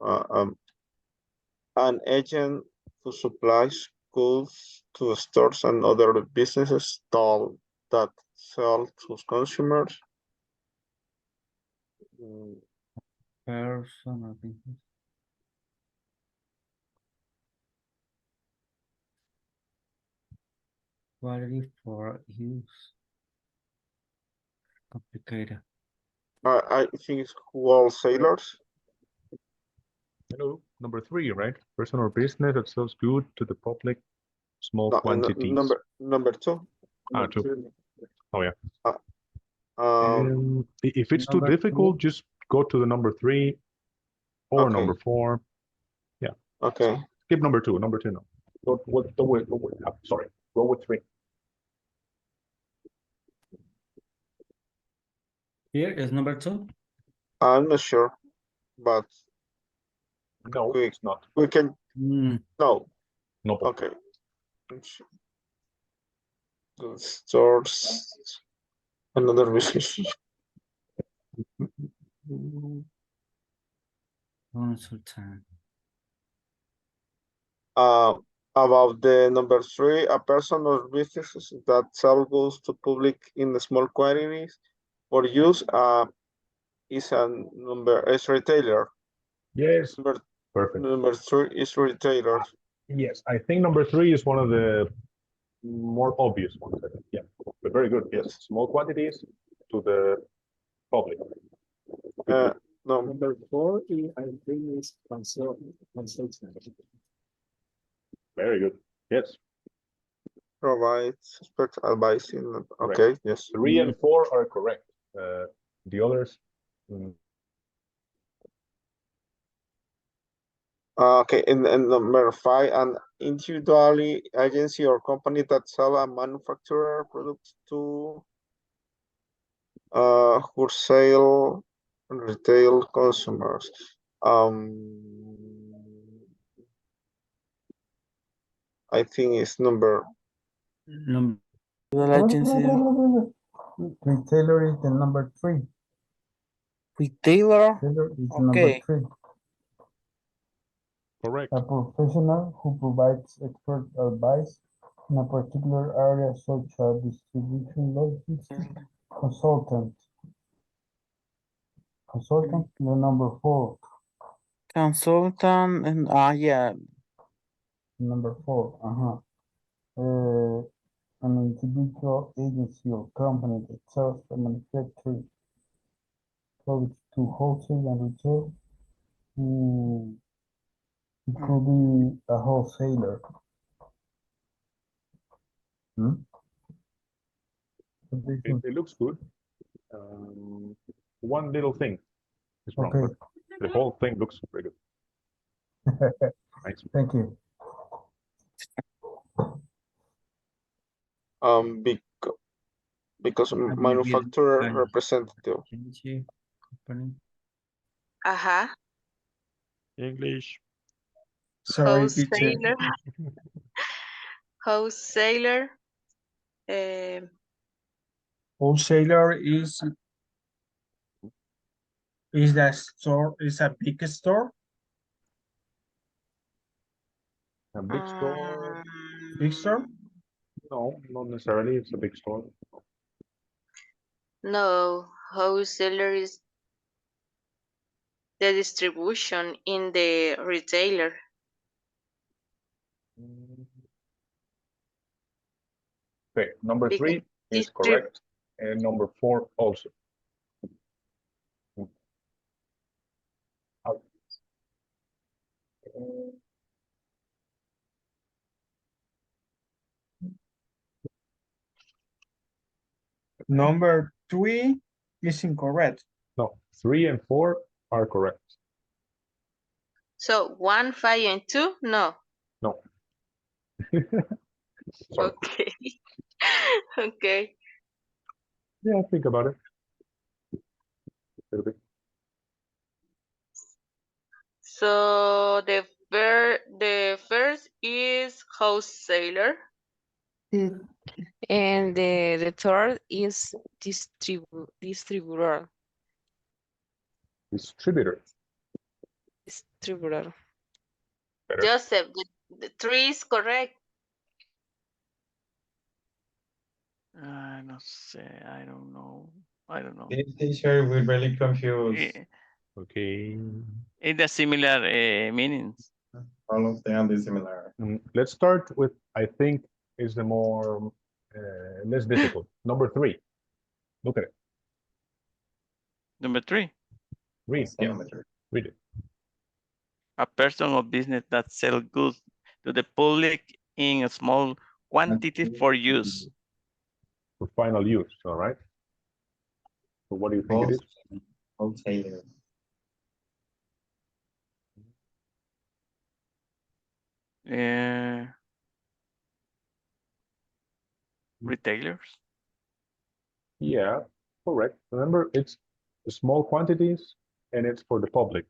An agent who supplies goods to stores and other businesses that sell to consumers. Person or business. Quality for use. Complicated. I think it's wholesalers. Hello, number 3, right? Person or business that sells good to the public, small quantities. Number 2. Ah, 2. Oh yeah. If it's too Number difficult, just go to the number 3 or Okay. number 4. Yeah. Okay. Skip number 2. Number 2 no. Go with sorry. Go with 3. Here is number 2. I'm not sure, but no, it's not. We can no. No. Okay. The stores, another business. Consultant. About the number 3, a person or businesses that sell goods to public in small quantities for use is retailer. Yes. Perfect. Number 3 is retailer. Yes, I think number 3 is one of the more obvious ones. Yeah, but very good. Yes, small quantities to the public. Number 4 is, I think, is consultant. Very good. Yes. Provides expert advice in. Okay. Yes. 3 and 4 are correct. The others. Okay, and number 5, an individually agency or company that sell a manufacturer products to wholesale and retail consumers. I think it's number. Retailer is the number 3. Retailer? Retailer is Okay. number 3. Correct. A professional who provides expert advice in a particular area such as distribution, logistics, consultant. Consultant, the number 4. Consultant and yeah. Number 4, an individual agency or company that sells or manufactures products to wholesale and retail. It could be a wholesaler. It looks good. One little thing is wrong. Okay. The whole thing looks very good. Nice. Thank you. Because manufacturer representative. English. Sorry, teacher. Wholesaler. Wholesaler is the store, is a big store. A big store. Big store? No, not necessarily. It's a big store. No, wholesaler is the distribution in the retailer. Okay, number 3 is correct, and number 4 also. Number 3 is incorrect. No, 3 and 4 are correct. So 1, 5, and 2, no. No. Okay. Okay. Yeah, think about it. A little bit. So the first is wholesaler. And the third is distributor. Distributor. Distributor. Better. Joseph, the 3 is correct. No sé, I don't know. I don't know. This teacher, we're really confused. Okay. It's a similar meanings. All of them are similar. Let's start with, I think, is the more less difficult. Number 3. Look at it. Number 3, Read. Yeah. Read it. a person or business that sells goods to the public in a small quantity for use. For final use. All right. So what do you think it is? Wholesaler. Retailers. Yeah, correct. Remember, it's small quantities and it's for the public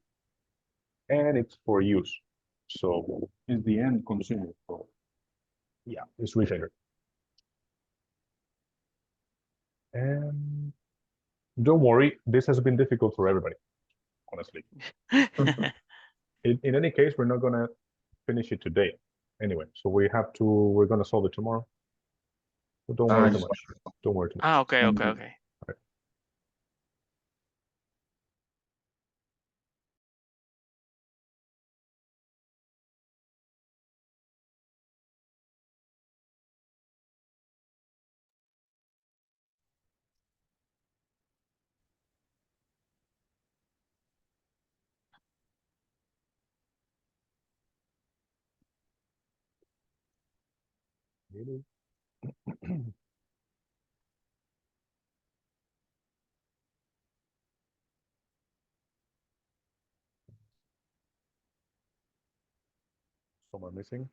and it's for use. So it's the end consumer. So yeah, it's retailer. And don't worry, this has been difficult for everybody, honestly. In any case, we're not gonna finish it today anyway. So we're gonna solve it tomorrow. So don't worry too much. Don't worry too much. Okay. Right. Some are missing.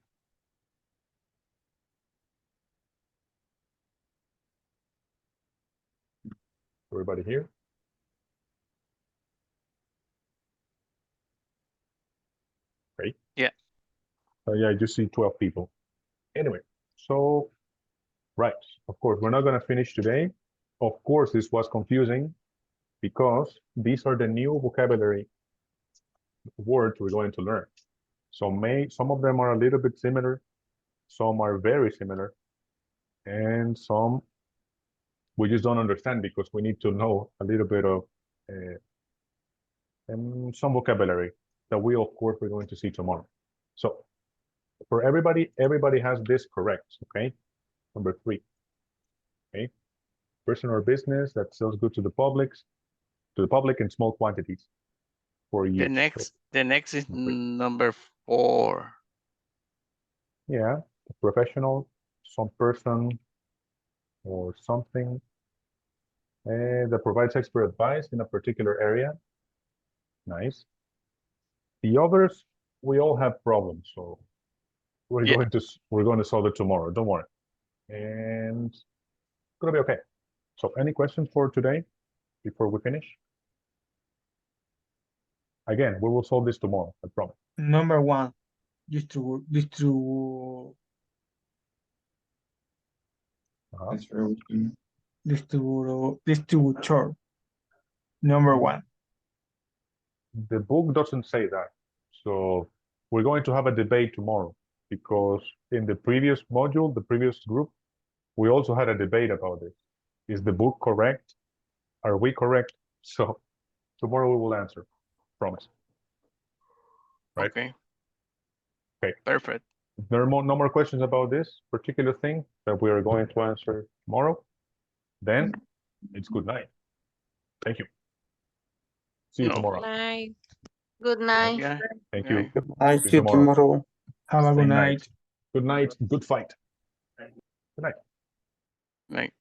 Everybody here? Great. Yeah. Yeah, I just see 12 people. Anyway, so, right, of course, we're not going to finish today. Of course, this was confusing because these are the new vocabulary words we're going to learn. So some of them are a little bit similar, some are very similar, and some we just don't understand because we need to know a little bit of some vocabulary that we, of course, we're going to see tomorrow. So for everybody has this correct, okay? Number 3, okay? Person or business that sells goods to the public in small quantities for use. The next is number 4. Yeah, a professional, some person or something that provides expert advice in a particular area. Nice. The others, we all have problems, so we're going to solve it tomorrow. Don't worry, and it's gonna be okay. So, any questions for today before we finish? Again, we will solve this tomorrow. I promise. Number 1, distributor. Number 1. The book doesn't say that, so we're going to have a debate tomorrow because in the previous module, the previous group, we also had a debate about this. Is the book correct? Are we correct? So tomorrow we will answer. Promise. Right? Okay. Okay. Perfect. If there are no more questions about this particular thing that we are going to answer tomorrow, then it's good night. Thank you. See you tomorrow. Good night. Good night. Okay. Thank you. I see you tomorrow. Have a good night. Good night. Good fight. Good night. Night.